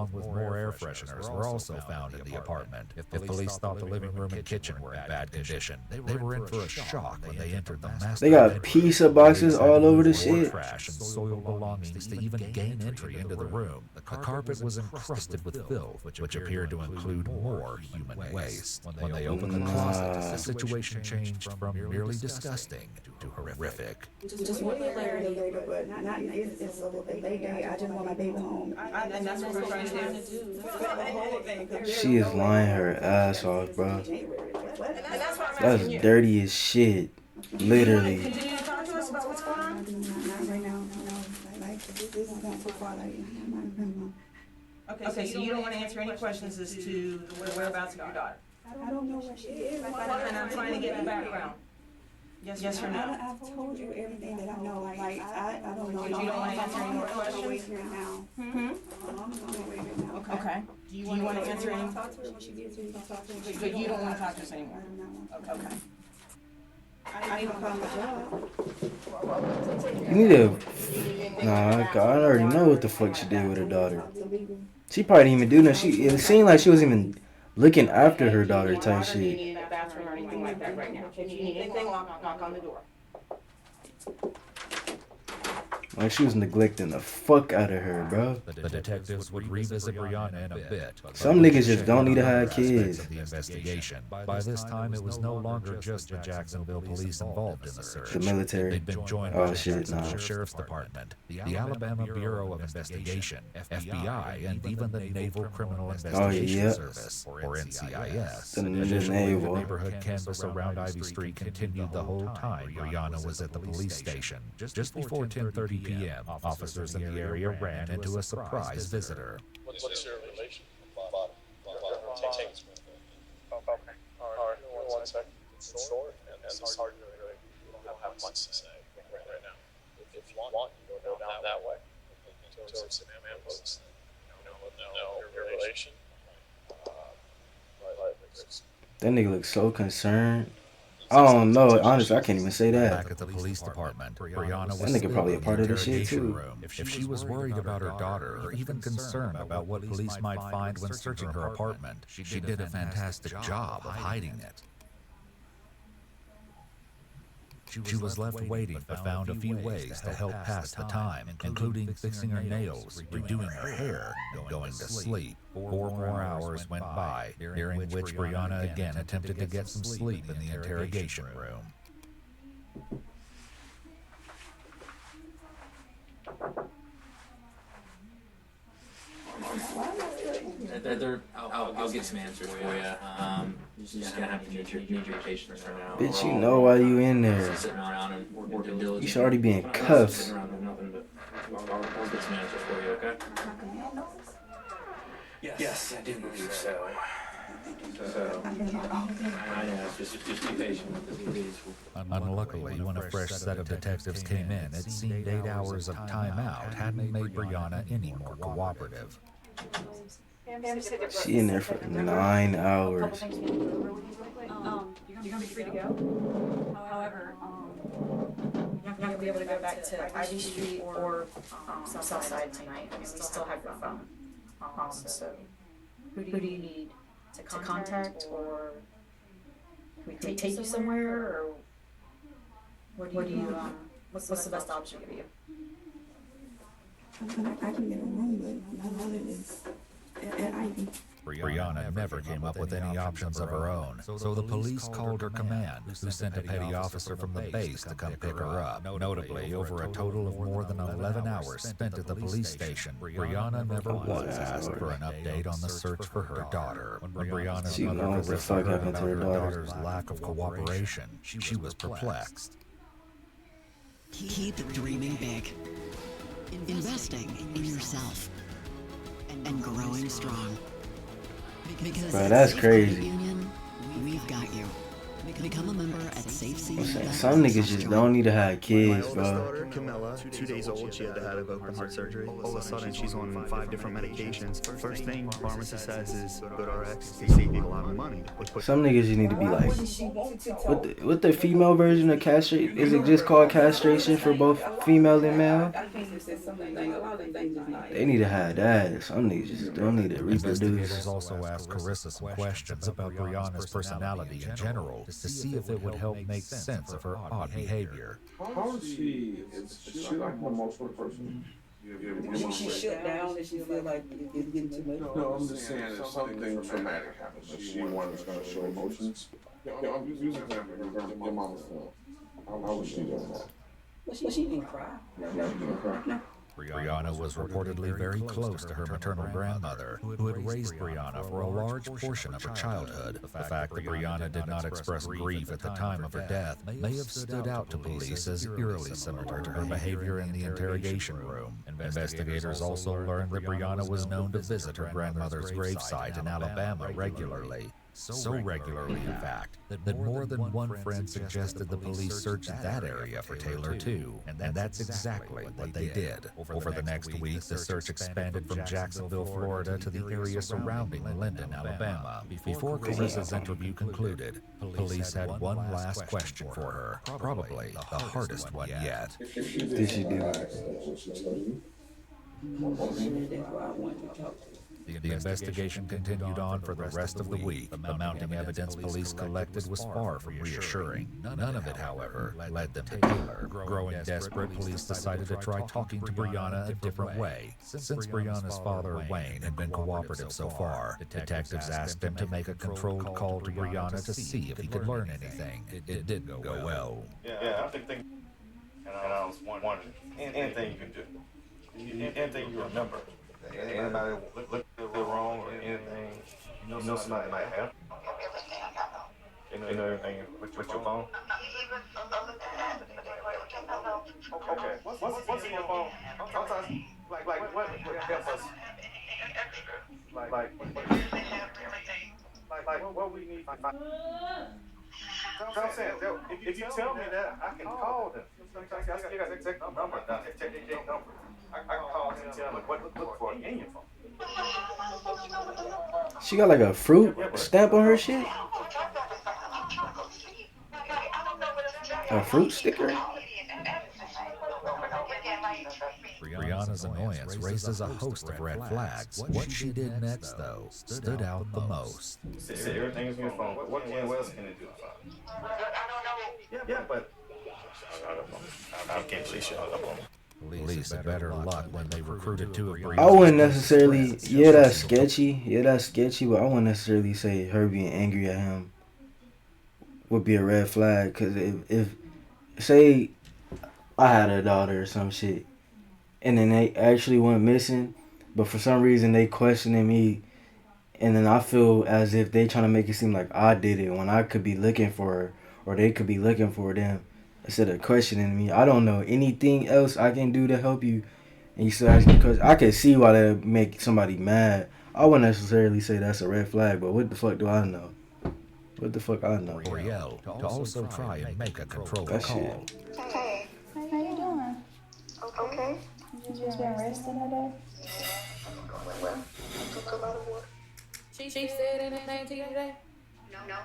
Speaker 4: along with more air fresheners, were also found in the apartment. If police thought the living room and kitchen were in bad condition, they were in for a shock when they entered the master
Speaker 3: They got
Speaker 4: bedroom.
Speaker 3: pizza boxes all over the shit.
Speaker 4: Trash and soiled belongings to even gain entry into the room. The carpet was encrusted with filth, which appeared to include more human waste. When they opened the closet, the situation changed from merely disgusting to horrific.
Speaker 6: Just one clarity, but not it's a little bit later. I just want my baby home.
Speaker 10: And that's what we're trying to do.
Speaker 3: She is lying her ass off, bro.
Speaker 10: And that's why I'm
Speaker 3: That's
Speaker 10: asking you.
Speaker 3: dirty as shit. Literally.
Speaker 10: Continue to talk to us about what's going on?
Speaker 6: Not right now, no. Like, this is going too far. Like,
Speaker 10: Okay, so you don't want to answer any questions as to the whereabouts of your daughter?
Speaker 6: I don't know what she is.
Speaker 10: And I'm trying to get the background. Yes or no?
Speaker 6: I've told you everything that I know. Like, I don't know.
Speaker 10: But you don't want to answer any more
Speaker 6: I'm gonna
Speaker 10: questions?
Speaker 6: wait here now. I'm gonna wait here now.
Speaker 10: Okay. Do you want to answer any?
Speaker 6: Talk to her when she gets here. You can talk to her.
Speaker 10: But you don't want to talk to us anymore? Okay.
Speaker 6: I need to call my job.
Speaker 3: You need to. Nah, I already know what the fuck she did with her daughter. She probably didn't even do nothing. It seemed like she wasn't even looking after her daughter type
Speaker 10: Do you
Speaker 3: shit.
Speaker 10: need a bathroom or anything like that right now? If you need anything, knock on the door.
Speaker 3: Like she was neglecting the fuck out of her, bro.
Speaker 4: The detectives would revisit Briana in a bit.
Speaker 3: Some niggas just don't need to have kids.
Speaker 4: Of the investigation. By this time, it was no longer just the Jacksonville police involved in the search.
Speaker 3: The military.
Speaker 4: They'd been joined
Speaker 3: Oh
Speaker 4: by the
Speaker 3: shit,
Speaker 4: Jacksonville
Speaker 3: nah.
Speaker 4: Sheriff's Department, the Alabama Bureau of Investigation, FBI, and even the Naval Criminal Investigation
Speaker 3: yeah.
Speaker 4: Service, or NCIS.
Speaker 3: The
Speaker 4: Additionally,
Speaker 3: Naval.
Speaker 4: the neighborhood canvass around Ivy Street continued the whole time Briana was at the police station. Just before 10:30 p.m., officers in the area ran into a surprise visitor.
Speaker 16: What's your relation? Take this. Okay. All right. 1 second. It's short and it's hard to really. We don't have much to say right now. If you want, you go down that way. Towards the man post. Your relation.
Speaker 3: That nigga looks so concerned. I don't know. Honestly, I can't even say that.
Speaker 4: Back at the police department, Briana was
Speaker 3: That nigga probably a part of this shit too.
Speaker 4: If she was worried about her daughter, or even concerned about what police might find when searching her apartment, she did a fantastic job of hiding it. She was left waiting, but found a few ways to help pass the time, including fixing her nails, redoing her hair, and going to sleep. 4 more hours went by, during which Briana again attempted to get some sleep in the interrogation room.
Speaker 17: I'll get some answers for you. You're just gonna have to need your patience for now.
Speaker 3: Bitch, you know why you in there.
Speaker 17: Sitting around and working diligently.
Speaker 3: You should already be in cuffs.
Speaker 17: Sitting around doing nothing, but I'll get some answers for you, okay? Yes, I do believe so. I know, just be patient with us, please.
Speaker 4: Unluckily, when a fresh set of detectives came in, it seemed 8 hours of timeout hadn't made Briana any more cooperative.
Speaker 3: She in there for 9 hours.
Speaker 18: You're gonna be free to go. However, you're not gonna be able to go back to Ivy Street or South Side tonight. I mean, we still have your phone. So, who do you need to contact, or can we take you somewhere, or what do you what's the best option for you?
Speaker 6: I can get a room, but none of this at Ivy.
Speaker 4: Briana never came up with any options of her own, so the police called her command, who sent a petty officer from the base to come pick her up. Notably, over a total of more than 11 hours spent at the police station, Briana never once asked for an update on the search for her daughter. When Briana's
Speaker 3: She
Speaker 4: mother
Speaker 3: knows the
Speaker 4: referred
Speaker 3: fuck
Speaker 4: her
Speaker 3: happened
Speaker 4: about
Speaker 3: to her
Speaker 4: her
Speaker 3: daughter.
Speaker 4: daughter's lack of cooperation, she was perplexed.
Speaker 19: Keep dreaming big. Investing in yourself. And growing strong. Because
Speaker 3: Bro, that's
Speaker 19: at
Speaker 3: credit
Speaker 19: Union, we've got you. Become a member at
Speaker 3: I'm saying
Speaker 19: SafeSeat.
Speaker 3: some niggas just don't need to have kids,
Speaker 20: My oldest
Speaker 3: bro.
Speaker 20: daughter, Camilla, 2 days old, she had to have open heart surgery. All of a sudden, she's on 5 different medications. First thing pharmacy says is go to RX. They save you a lot of money.
Speaker 3: Some niggas just need to be like, what the female version of castration? Is it just called castration for both female and male? They need to have that. Some niggas just don't need to reproduce.
Speaker 4: Investigators also asked Carissa some questions about Briana's personality in general to see if it would help make sense of her odd behavior.
Speaker 14: How is she? Is she like an emotional person?
Speaker 15: She shut down and she feel like it's getting too much.
Speaker 14: No, I'm just saying if something traumatic happens, is she one that's going to show emotions? Yeah, I'm just using an example. Your mama's phone. How was she doing that?
Speaker 15: But she didn't cry.
Speaker 14: No.
Speaker 4: Briana was reportedly very close to her maternal grandmother, who had raised Briana for a large portion of her childhood. The fact that Briana did not express grief at the time of her death may have stood out to police as eerily similar to her behavior in the interrogation room. Investigators also learned that Briana was known to visit her grandmother's gravesite in Alabama regularly. So regularly, in fact, that more than one friend suggested the police search that area for Taylor too, and that's exactly what they did. Over the next week, the search expanded from Jacksonville, Florida to the area surrounding Linden, Alabama. Before Carissa's interview concluded, police had one last question for her, probably the hardest one yet.
Speaker 3: Did she do it?
Speaker 4: The investigation continued on for the rest of the week. The mounting evidence police collected was far from reassuring. None of it, however, led them to Taylor. Growing desperate, police decided to try talking to Briana a different way. Since Briana's father, Wayne, had been cooperative so far, detectives asked him to make a controlled call to Briana to see if he could learn anything. It didn't go well.
Speaker 21: Yeah, I think, and I was wondering, anything you can do, anything you remember. Anybody look wrong or anything, you know somebody might have. You know everything with your phone? Okay, what's in your phone? Sometimes, like what helps us? Like what we need to find. I'm saying, if you tell me that, I can call them. I got the exact number down there, check the number. I can call them and tell them what to look for in your phone.
Speaker 3: She got like a fruit stamp on her shit? A fruit sticker?
Speaker 4: Briana's annoyance raises a host of red flags. What she did next, though, stood out the most.
Speaker 21: Everything is in your phone. What else can it do? Yeah, but I can't believe she hung up on me.
Speaker 4: Police had better luck when they recruited two of Briana's.
Speaker 3: I wouldn't necessarily, that's sketchy, but I wouldn't necessarily say her being angry at him would be a red flag. Because if say, I had a daughter or some shit, and then they actually went missing, but for some reason they questioning me, and then I feel as if they trying to make it seem like I did it when I could be looking for her, or they could be looking for them. Instead of questioning me, I don't know anything else I can do to help you, and you still ask me because I can see why that make somebody mad. I wouldn't necessarily say that's a red flag, but what the fuck do I know? What the fuck I know?
Speaker 4: Brielle to also try and make a controlled
Speaker 3: That
Speaker 4: call.
Speaker 6: Hey, how you doing? Okay. You just been resting today?
Speaker 5: Well, I took a lot of water. She said anything to you today? No.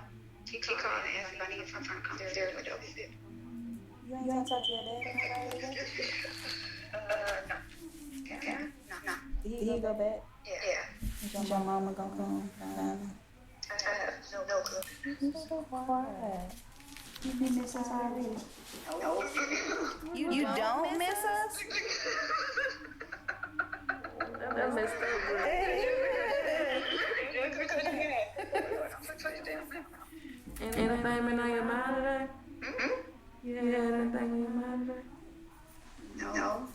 Speaker 5: He called me and asked if I needed something to come there with us.
Speaker 6: You ain't talk to your dad about it?
Speaker 5: No.
Speaker 6: Did he go back?
Speaker 5: Yeah.
Speaker 6: Is your mama gonna come down?
Speaker 5: I have no clue.
Speaker 6: You so quiet. You been miss us already?
Speaker 5: No.
Speaker 12: You don't miss us?
Speaker 5: That messed up.
Speaker 12: Anything been on your mind today? You had anything on your mind today?
Speaker 5: No.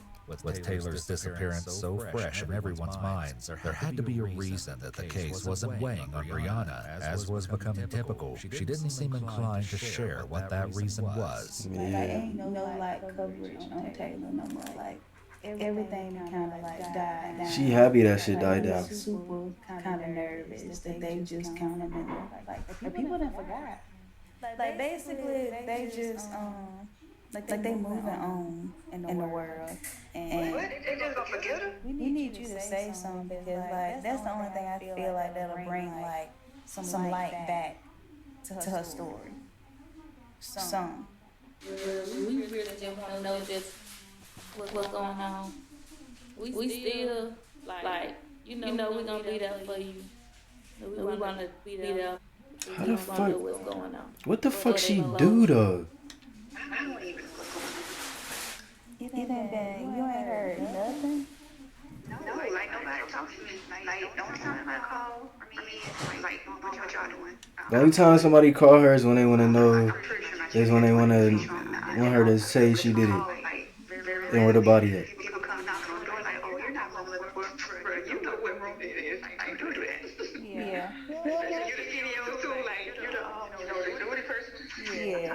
Speaker 4: With Taylor's disappearance so fresh in everyone's minds, there had to be a reason that the case wasn't weighing on Briana, as was becoming typical. She didn't seem inclined to share what that reason was.
Speaker 6: Like, ain't no coverage on Taylor no more. Like, everything kind of like died down.
Speaker 3: She happy that shit died down.
Speaker 6: Super kind of nervous that they just kind of been like the people done forgot.
Speaker 18: Like basically, they just like they moving on in the world, and
Speaker 6: What? They just gonna forget her?
Speaker 18: we need you to say something because like that's the only thing I feel like that'll bring like some light back to her story. Some.
Speaker 11: We really just want to know just what's going on. We still like you know we're gonna be there for you. We want to be there.
Speaker 3: How
Speaker 11: We
Speaker 3: the
Speaker 11: want to
Speaker 3: fuck?
Speaker 11: know what's going on.
Speaker 3: What the fuck she do though?
Speaker 6: I don't even.
Speaker 18: You ain't heard nothing?
Speaker 6: No, like nobody talks to me. Like the only time I call for me is like what y'all doing?
Speaker 3: The only time somebody call her is when they want to know, is when they want her to say she did it. And where the body at?
Speaker 6: People come knocking on the door like, oh, you're not gonna look for you know what room it is. I do that.
Speaker 18: Yeah.
Speaker 6: You're the CEO too, like you're the duty person.
Speaker 18: Yeah.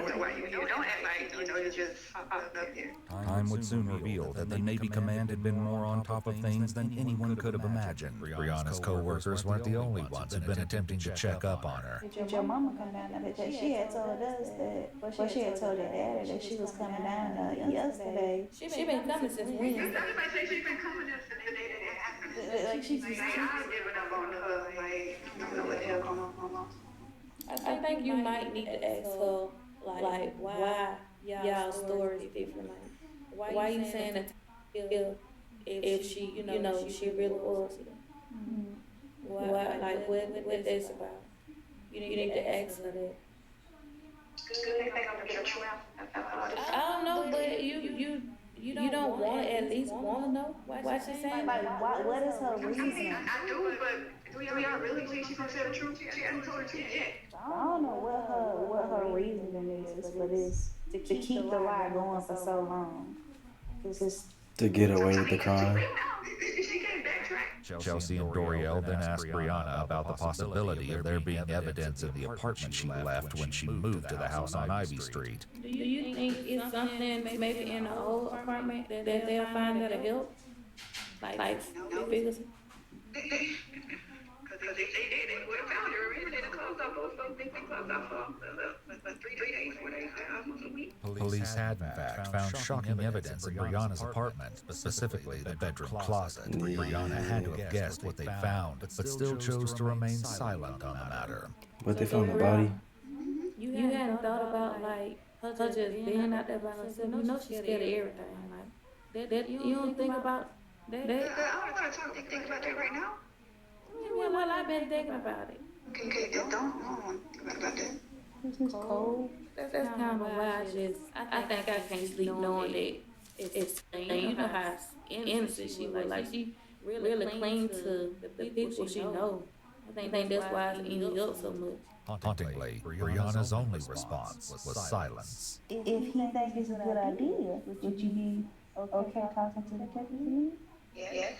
Speaker 6: You don't act like you just up here.
Speaker 4: Time would soon reveal that the Navy command had been more on top of things than anyone could have imagined. Brianna's co-workers weren't the only ones who'd been attempting to check up on her.
Speaker 18: Did your mama come down there? Because she had told us that, well, she had told her daddy that she was coming down yesterday.
Speaker 11: She been coming since Wednesday.
Speaker 6: Everybody say she's been coming since the day that it happened.
Speaker 18: Like she's
Speaker 6: I've given up on her. Like, I don't know what the hell going on.
Speaker 11: I think you might need to ask her, like why y'all stories different. Like, why you saying that if she, you know, she really was it? Why, like, what that's about? You need to ask her that. I don't know, but you don't want to at least want to know why she's saying
Speaker 18: like
Speaker 11: that?
Speaker 18: what is her reason?
Speaker 6: I mean, I do, but do y'all really think she's gonna tell the truth? She hasn't told the truth yet.
Speaker 18: I don't know what her reasoning is for this to keep the lie going for so long.
Speaker 3: To get away with the crime.
Speaker 4: Chelsea and Doriel then asked Brianna about the possibility of there being evidence in the apartment she left when she moved to the house on Ivy Street.
Speaker 11: Do you think it's something maybe in the old apartment that they'll find that'll help? Like figures?
Speaker 6: Because they would have found her already. They closed off those folks. They closed off for 3 days, 4 days, almost a week.
Speaker 4: Police had, in fact, found shocking evidence in Brianna's apartment, specifically the bedroom closet. Brianna had to have guessed what they found, but still chose to remain silent on the matter.
Speaker 3: But they found the body.
Speaker 11: You hadn't thought about like her just being out there by herself. You know she's scared of everything. Like that you don't think about that.
Speaker 6: I don't want to think about that right now.
Speaker 11: Well, I've been thinking about it.
Speaker 6: Okay, don't think about that.
Speaker 11: It's cold. That's kind of why I think I can't sleep knowing that it's you know how innocent she was. Like she really cling to the people she know. I think that's why it's eating you up so much.
Speaker 4: Hauntingly, Brianna's only response was silence.
Speaker 18: If he thinks it's a good idea, would you be okay talking to the deputy?
Speaker 6: Yes.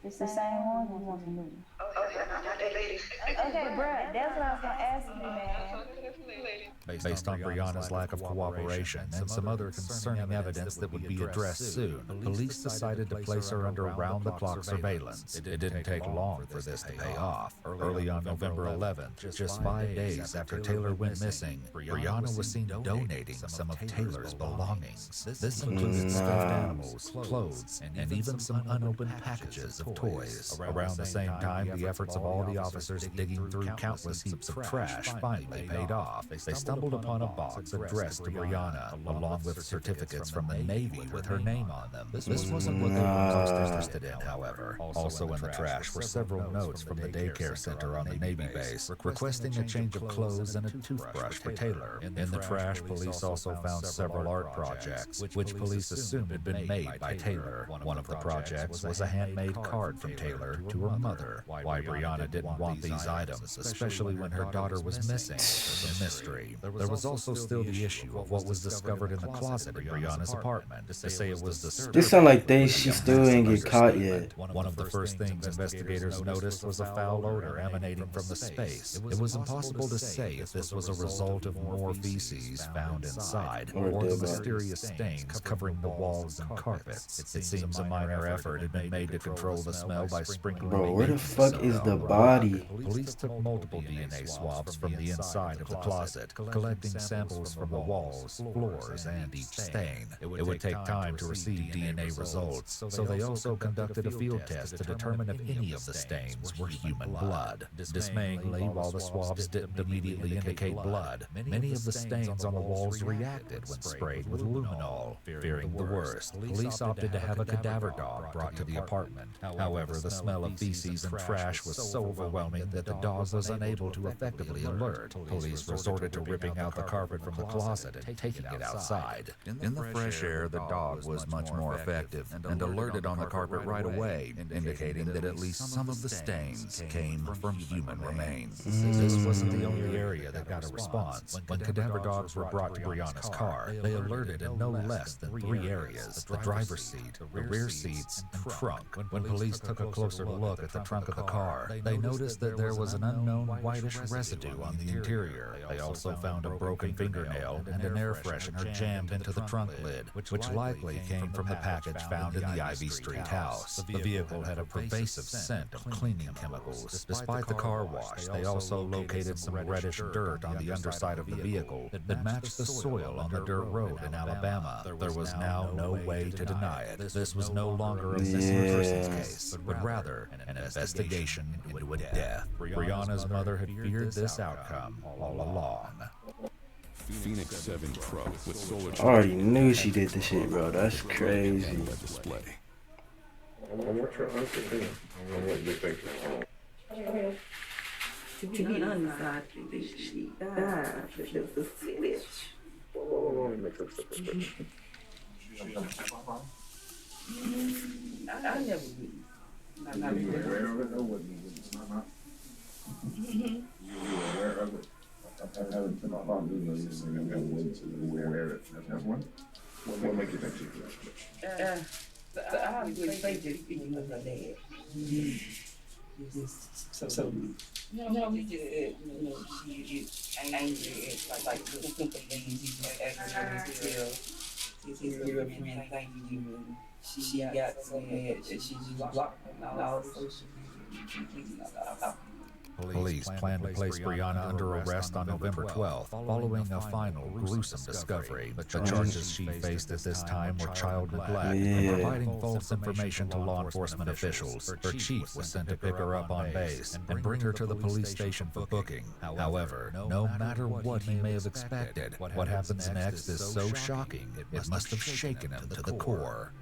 Speaker 18: It's the same one who wants to move.
Speaker 6: Oh, yeah, not that lady.
Speaker 18: Okay, bruh, that's what I was gonna ask you, man.
Speaker 4: Based on Brianna's lack of cooperation and some other concerning evidence that would be addressed soon, police decided to place her under round-the-clock surveillance. It didn't take long for this to pay off. Early on November 11th, just 5 days after Taylor went missing, Brianna was seen donating some of Taylor's belongings. This included stuffed animals, clothes, and even some unopened packages of toys. Around the same time, the efforts of all the officers digging through countless heaps of trash finally paid off. They stumbled upon a box addressed to Brianna, along with certificates from the Navy with her name on them. This wasn't what they were most interested in, however. Also in the trash were several notes from the daycare center on the Navy base, requesting a change of clothes and a toothbrush for Taylor. In the trash, police also found several art projects, which police assumed had been made by Taylor. One of the projects was a handmade card from Taylor to her mother. Why Brianna didn't want these items, especially when her daughter was missing, was a mystery. There was also still the issue of what was discovered in the closet in Brianna's apartment. To say it was the
Speaker 3: This sound like she still ain't get caught yet.
Speaker 4: One of the first things investigators noticed was a foul odor emanating from the space. It was impossible to say if this was a result of more feces found inside or the mysterious stains covering the walls and carpets. It seems a minor effort had been made to control the smell by sprinkling.
Speaker 3: Bro, where the fuck is the body?
Speaker 4: Police took multiple DNA swabs from the inside of the closet, collecting samples from the walls, floors, and each stain. It would take time to receive DNA results, so they also conducted a field test to determine if any of the stains were human blood. Dismayingly, while the swabs didn't immediately indicate blood, many of the stains on the walls reacted when sprayed with luminol. Fearing the worst, police opted to have a cadaver dog brought to the apartment. However, the smell of feces and trash was so overwhelming that the dog was unable to effectively alert. Police resorted to ripping out the carpet from the closet and taking it outside. In the fresh air, the dog was much more effective and alerted on the carpet right away, indicating that at least some of the stains came from human remains. This wasn't the only area that got a response. When cadaver dogs were brought to Briana's car, they alerted in no less than 3 areas: the driver's seat, the rear seats, and trunk. When police took a closer look at the trunk of the car, they noticed that there was an unknown whitish residue on the interior. They also found a broken fingernail and an air freshener jammed into the trunk lid, which likely came from the package found in the Ivy Street house. The vehicle had a pervasive scent of cleaning chemicals. Despite the car wash, they also located some reddish dirt on the underside of the vehicle that matched the soil on the dirt road in Alabama. There was now no way to deny it. This was no longer a missing persons case, but rather an investigation into a death. Briana's mother had feared this outcome all along.
Speaker 13: Phoenix 7 Pro with solar.
Speaker 3: I already knew she did the shit, bro. That's crazy.
Speaker 14: Display. What's your answer? What do you think?
Speaker 15: To be honest, I think she died because of spinach. I never knew. You were aware of it, or what? You were aware of it. I haven't been on videos since I got aware of it. That's one. What makes you think she did that? I have to say just speaking of her dad. So we just, she gets angry at like the simple things he's his girlfriend, thank you, and she got so mad that she just blocked him and all the social media.
Speaker 4: Police plan to place Briana under arrest on November 12th, following a final gruesome discovery. The charges she faced at this time were child neglect and providing false information to law enforcement officials. Her chief was sent to pick her up on base and bring her to the police station for booking. However, no matter what he may have expected, what happens next is so shocking, it must have shaken him to the core.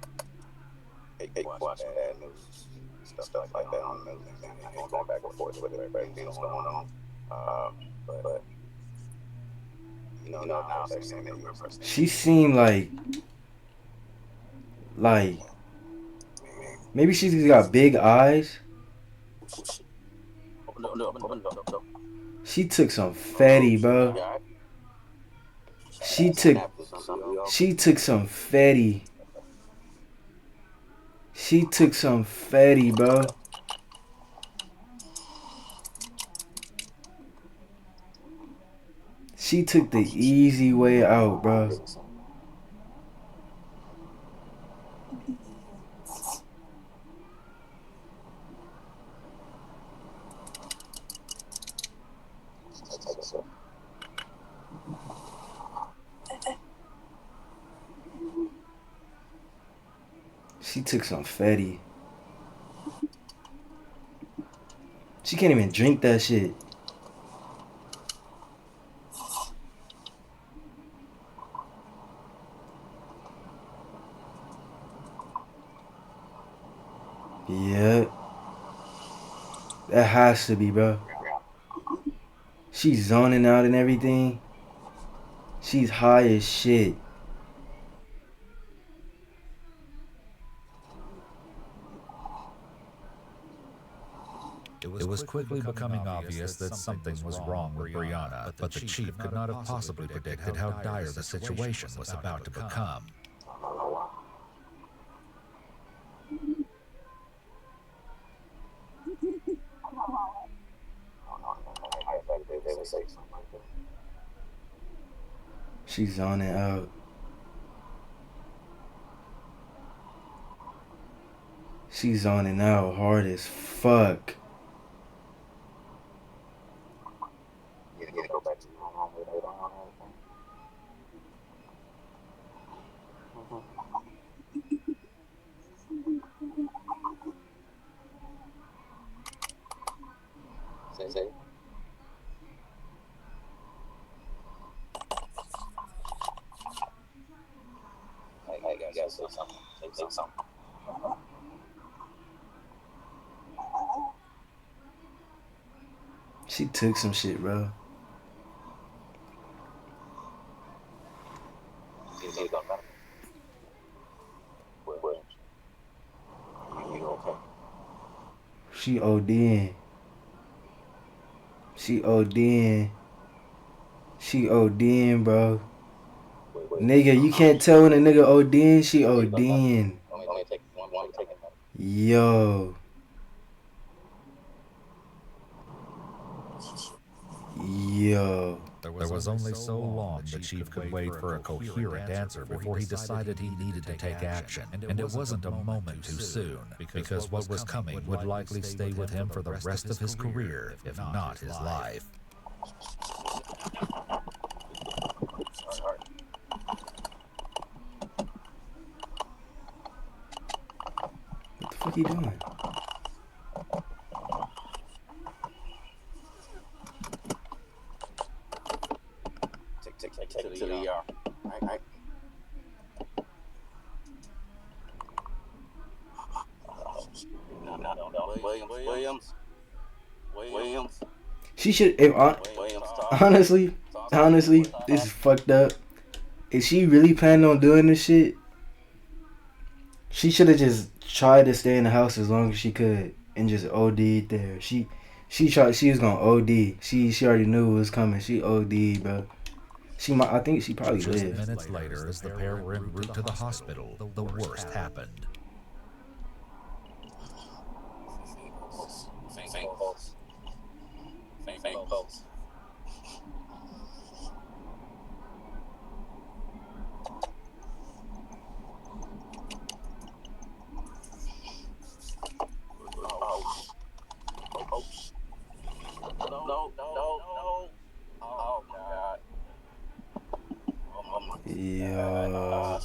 Speaker 1: Stuff like that on the news and going back and forth with everything that's going on. But now they're saying that you're a person.
Speaker 3: She seemed like maybe she's got big eyes. She took some fatty, bro. She took some fatty. She took some fatty, bro. She took the easy way out, bro. She took some fatty. She can't even drink that shit. Yeah. That has to be, bro. She's zoning out and everything. She's high as shit.
Speaker 4: It was quickly becoming obvious that something was wrong with Briana, but the chief could not have possibly predicted how dire the situation was about to become.
Speaker 3: She's on it out. She's on it out hard as fuck.
Speaker 1: See? Hey, you gotta say something. Say something.
Speaker 3: She took some shit, bro. She ODing. She ODing. She ODing, bro. Nigga, you can't tell when a nigga ODing. She ODing. Yo. Yo.
Speaker 4: There was only so long the chief could wait for a coherent answer before he decided he needed to take action. And it wasn't a moment too soon, because what was coming would likely stay with him for the rest of his career, if not his life.
Speaker 3: What the fuck he doing?
Speaker 1: Take it to the ER. Right. No. Williams.
Speaker 3: She should. Honestly, this is fucked up. Is she really planning on doing this shit? She should have just tried to stay in the house as long as she could and just OD'd there. She tried. She was gonna OD. She already knew it was coming. She OD'd, bro. I think she probably
Speaker 4: Just
Speaker 3: lived.
Speaker 4: minutes later, as the pair were en route to the hospital, the worst happened.
Speaker 1: Faint pulse. No. Oh my God.
Speaker 3: Yeah.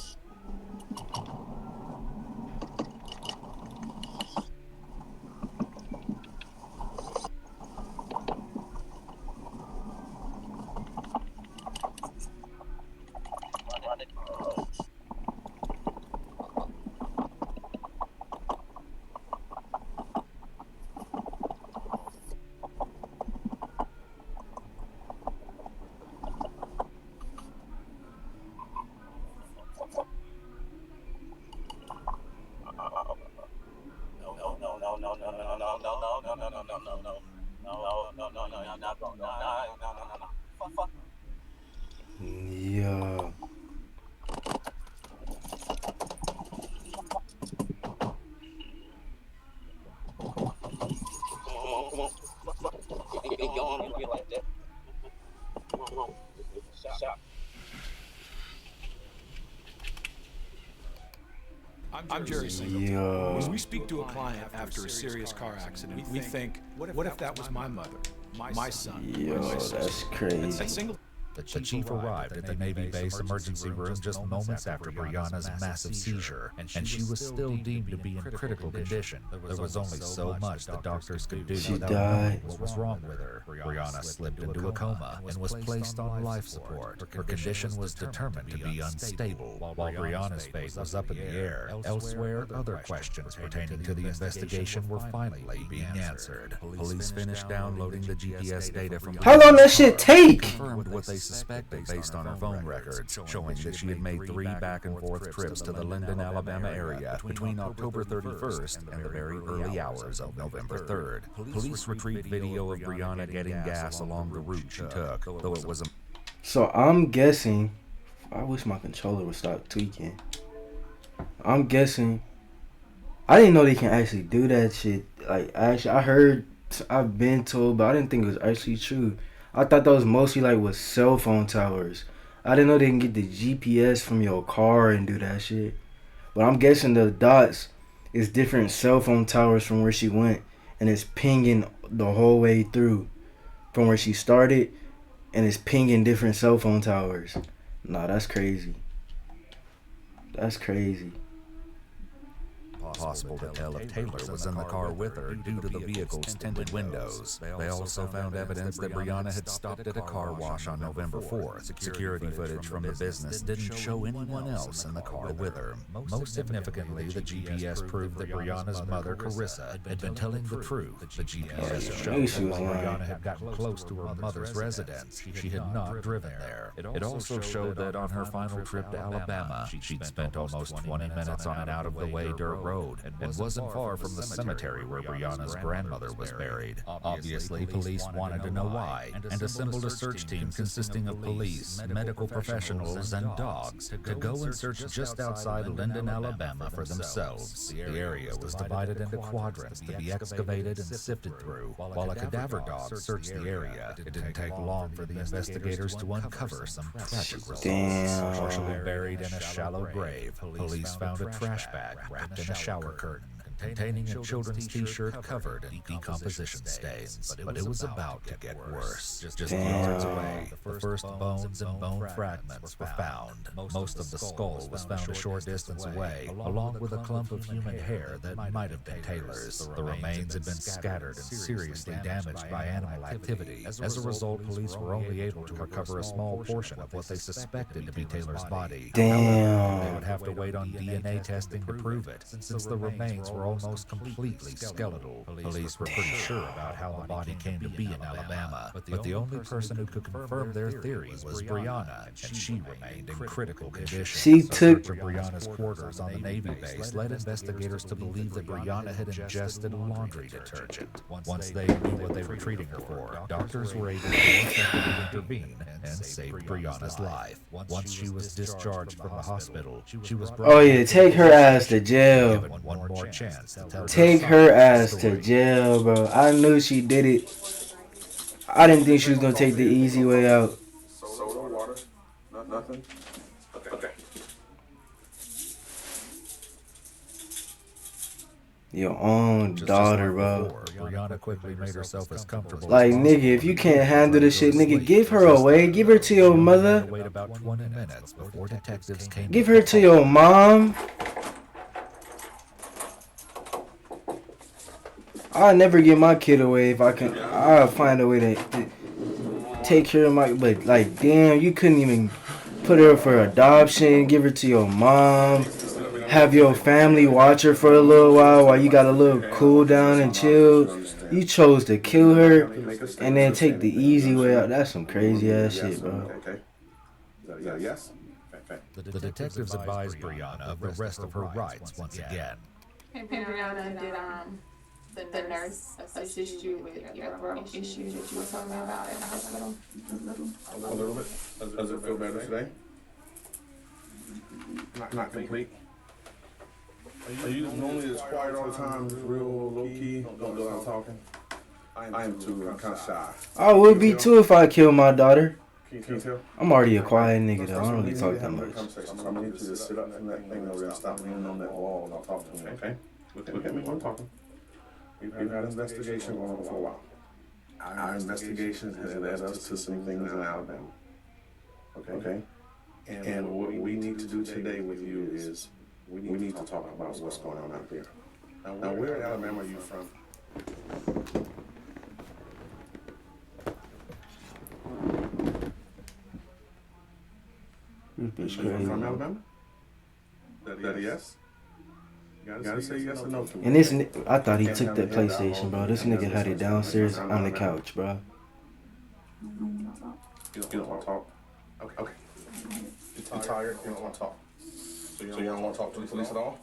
Speaker 3: Yeah.
Speaker 1: Come on. Get going. Get like that. Come on. Shot.
Speaker 9: I'm Jerry Singleton. When we speak to a client after a serious car accident, we think, what if that was my mother, my son?
Speaker 3: Yo, that's crazy.
Speaker 4: The chief arrived at the Navy base emergency room just moments after Briana's massive seizure, and she was still deemed to be in critical condition. There was only so much the doctors could do without knowing what was wrong with her. Briana slipped into a coma and was placed on life support. Her condition was determined to be unstable. While Briana's fate was up in the air, elsewhere, other questions pertaining to the investigation were finally being answered. Police finished downloading the GPS data from
Speaker 3: How long that shit take?
Speaker 4: Confirmed what they suspected based on her phone records, showing that she had made 3 back-and-forth trips to the Linden, Alabama area between October 31st and the very early hours of November 3rd. Police retrieved video of Briana getting gas along the route she took, though it was a...
Speaker 3: So I'm guessing... I wish my controller would stop tweaking. I'm guessing... I didn't know they can actually do that shit. Like, actually, I've been told, but I didn't think it was actually true. I thought that was mostly like with cell phone towers. I didn't know they can get the GPS from your car and do that shit. But I'm guessing the dots is different cell phone towers from where she went, and it's pinging the whole way through from where she started, and it's pinging different cell phone towers. Nah, that's crazy. That's crazy.
Speaker 4: possible to tell if Taylor was in the car with her due to the vehicle's tinted windows. They also found evidence that Briana had stopped at a car wash on November 4th. Security footage from the business didn't show anyone else in the car with her. Most significantly, the GPS proved that Briana's mother, Carissa, had been telling the truth. The GPS showed that while Briana had gotten close to her mother's residence, she had not driven there. It also showed that on her final trip to Alabama, she'd spent almost 20 minutes on an out-of-the-way dirt road and wasn't far from the cemetery where Briana's grandmother was buried. Obviously, police wanted to know why, and assembled a search team consisting of police, medical professionals, and dogs to go and search just outside Linden, Alabama for themselves. The area was divided into quadrants to be excavated and sifted through, while a cadaver dog searched the area. It didn't take long for the investigators to uncover some tragic results. Partially buried in a shallow grave, police found a trash bag wrapped in a shower curtain containing a children's t-shirt covered in decomposition stains. But it was about to get worse. Just yards away, the first bones and bone fragments were found. Most of the skull was found a short distance away, along with a clump of human hair that might have been Taylor's. The remains had been scattered and seriously damaged by animal activity. As a result, police were only able to recover a small portion of what they suspected to be Taylor's body.
Speaker 3: Damn.
Speaker 4: They would have to wait on DNA testing to prove it, since the remains were almost completely skeletal. Police were pretty sure about how the body came to be in Alabama, but the only person who could confirm their theory was Briana, and she remained in critical condition.
Speaker 3: She took
Speaker 4: Briana's quarters on the Navy base led investigators to believe that Briana had ingested laundry detergent. Once they knew what they were treating her for, doctors were able to effectively intervene and save Briana's life. Once she was discharged from the hospital, she was brought.
Speaker 3: Oh yeah, take her ass to jail.
Speaker 4: One more chance to tell
Speaker 3: Take her ass to jail, bro. I knew she did it. I didn't think she was gonna take the easy way out.
Speaker 14: Soda, water, nothing. Okay.
Speaker 3: Your own daughter, bro.
Speaker 4: Briana quickly made herself as comfortable.
Speaker 3: Like, nigga, if you can't handle the shit, nigga, give her away. Give her to your mother.
Speaker 4: Wait about 20 minutes before detectives came.
Speaker 3: Give her to your mom. I'll never give my kid away if I can. I'll find a way to take care of my. But like, damn, you couldn't even put her for adoption. Give her to your mom. Have your family watch her for a little while you got a little cool down and chill. You chose to kill her and then take the easy way out. That's some crazy ass shit, bro.
Speaker 14: Okay. Yes.
Speaker 4: The detectives advised Briana of the rest of her rights once again.
Speaker 10: Hey, Briana, did the nurse assist you with your throat issues that you were talking about at the hospital?
Speaker 14: A little bit. Does it feel better today? Not complete. Are you normally as quiet all the time, just real low key? Don't go out talking. I am too. I'm kind of shy.
Speaker 3: I would be too if I killed my daughter.
Speaker 14: Can you tell?
Speaker 3: I'm already a quiet nigga though. I don't really talk that much.
Speaker 14: I'm gonna need you to sit up from that thing over there and stop leaning on that wall and I'll talk to me, okay? Look at me when I'm talking. We've had an investigation going on for a while. Our investigation has led us to some things in Alabama. Okay? And what we need to do today with you is we need to talk about what's going on out there. Now where in Alabama are you from?
Speaker 3: That's
Speaker 14: Are you
Speaker 3: crazy.
Speaker 14: from Alabama? That a yes? You gotta say yes or no to me.
Speaker 3: And this, I thought he took that PlayStation, bro. This nigga had it downstairs on the couch, bro.
Speaker 14: You don't want to talk? Okay. You're tired? You don't want to talk? So you don't want to talk to the police at all?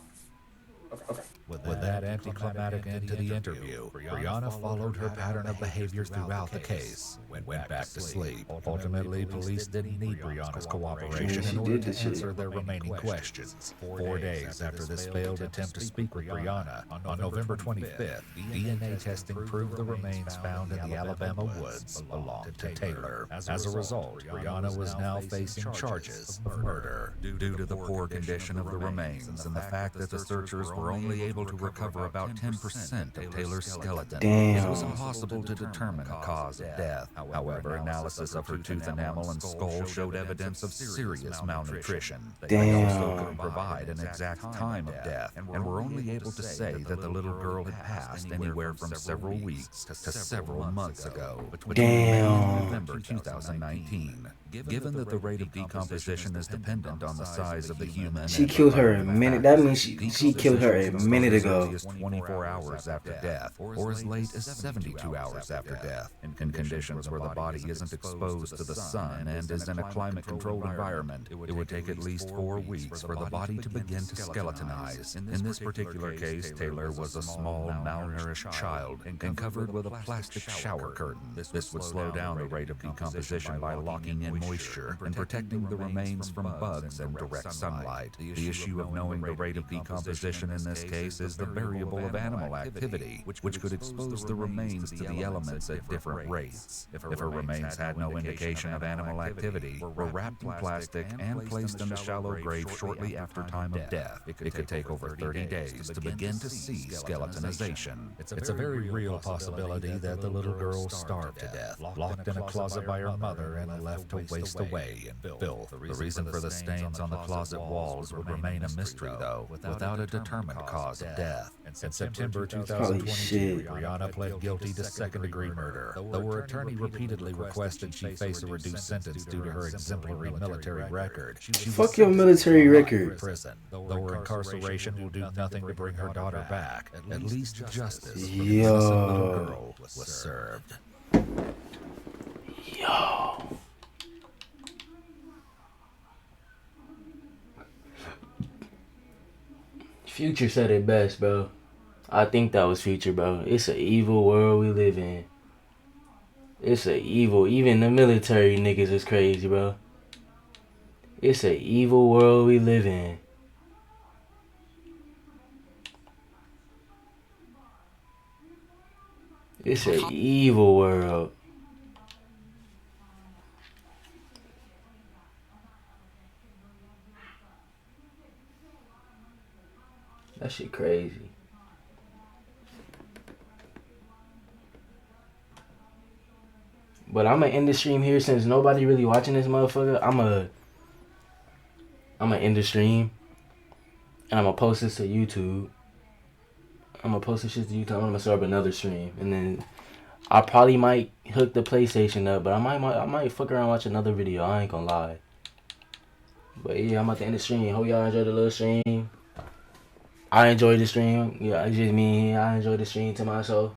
Speaker 14: Okay.
Speaker 4: With that anticlimactic end to the interview, Briana followed her pattern of behavior throughout the case, went back to sleep. Ultimately, police didn't need Briana's cooperation in order to answer their remaining questions. 4 days after this failed attempt to speak with Briana, on November 25th, DNA testing proved the remains found in the Alabama woods belonged to Taylor. As a result, Briana was now facing charges of murder. Due to the poor condition of the remains and the fact that the searchers were only able to recover about 10% of Taylor's skeleton.
Speaker 3: Damn.
Speaker 4: It was impossible to determine a cause of death. However, analysis of her tooth enamel and skull showed evidence of serious malnutrition. They also couldn't provide an exact time of death, and were only able to say that the little girl had passed anywhere from several weeks to several months ago, between May and November 2019. Given that the rate of decomposition is dependent on the size of the human,
Speaker 3: She killed her a minute. That means she killed her a minute ago.
Speaker 4: As 24 hours after death, or as late as 72 hours after death, in conditions where the body isn't exposed to the sun and is in a climate-controlled environment. It would take at least 4 weeks for the body to begin to skeletonize. In this particular case, Taylor was a small, malnourished child and covered with a plastic shower curtain. This would slow down the rate of decomposition by locking in moisture and protecting the remains from bugs and direct sunlight. The issue of knowing the rate of decomposition in this case is the variable of animal activity, which could expose the remains to the elements at different rates. If her remains had no indication of animal activity, were wrapped in plastic and placed in a shallow grave shortly after time of death, it could take over 30 days to begin to see skeletonization. It's a very real possibility that the little girl starved to death, locked in a closet by her mother and left to waste away in filth. The reason for the stains on the closet walls would remain a mystery, though, without a determined cause of death. In September 2022, Briana pled guilty to second-degree murder, though her attorney repeatedly requested she face a reduced sentence due to her exemplary military record.
Speaker 3: Fuck your military record.
Speaker 4: Prison, though her incarceration will do nothing to bring her daughter back. At least justice for the innocent little girl was served.
Speaker 3: Yo. Future said it best, bro. I think that was Future, bro. It's an evil world we live in. It's an evil. Even the military niggas is crazy, bro. It's an evil world we live in. It's an evil world. That shit crazy. But I'm gonna end the stream here since nobody really watching this motherfucker. I'm gonna end the stream and I'm gonna post this to YouTube. I'm gonna post this shit to YouTube. I'm gonna start up another stream and then I probably might hook the PlayStation up, but I might fuck around and watch another video. I ain't gonna lie. But yeah, I'm about to end the stream. Hope y'all enjoyed the little stream. I enjoyed the stream. Yeah, it's just me. I enjoyed the stream to myself.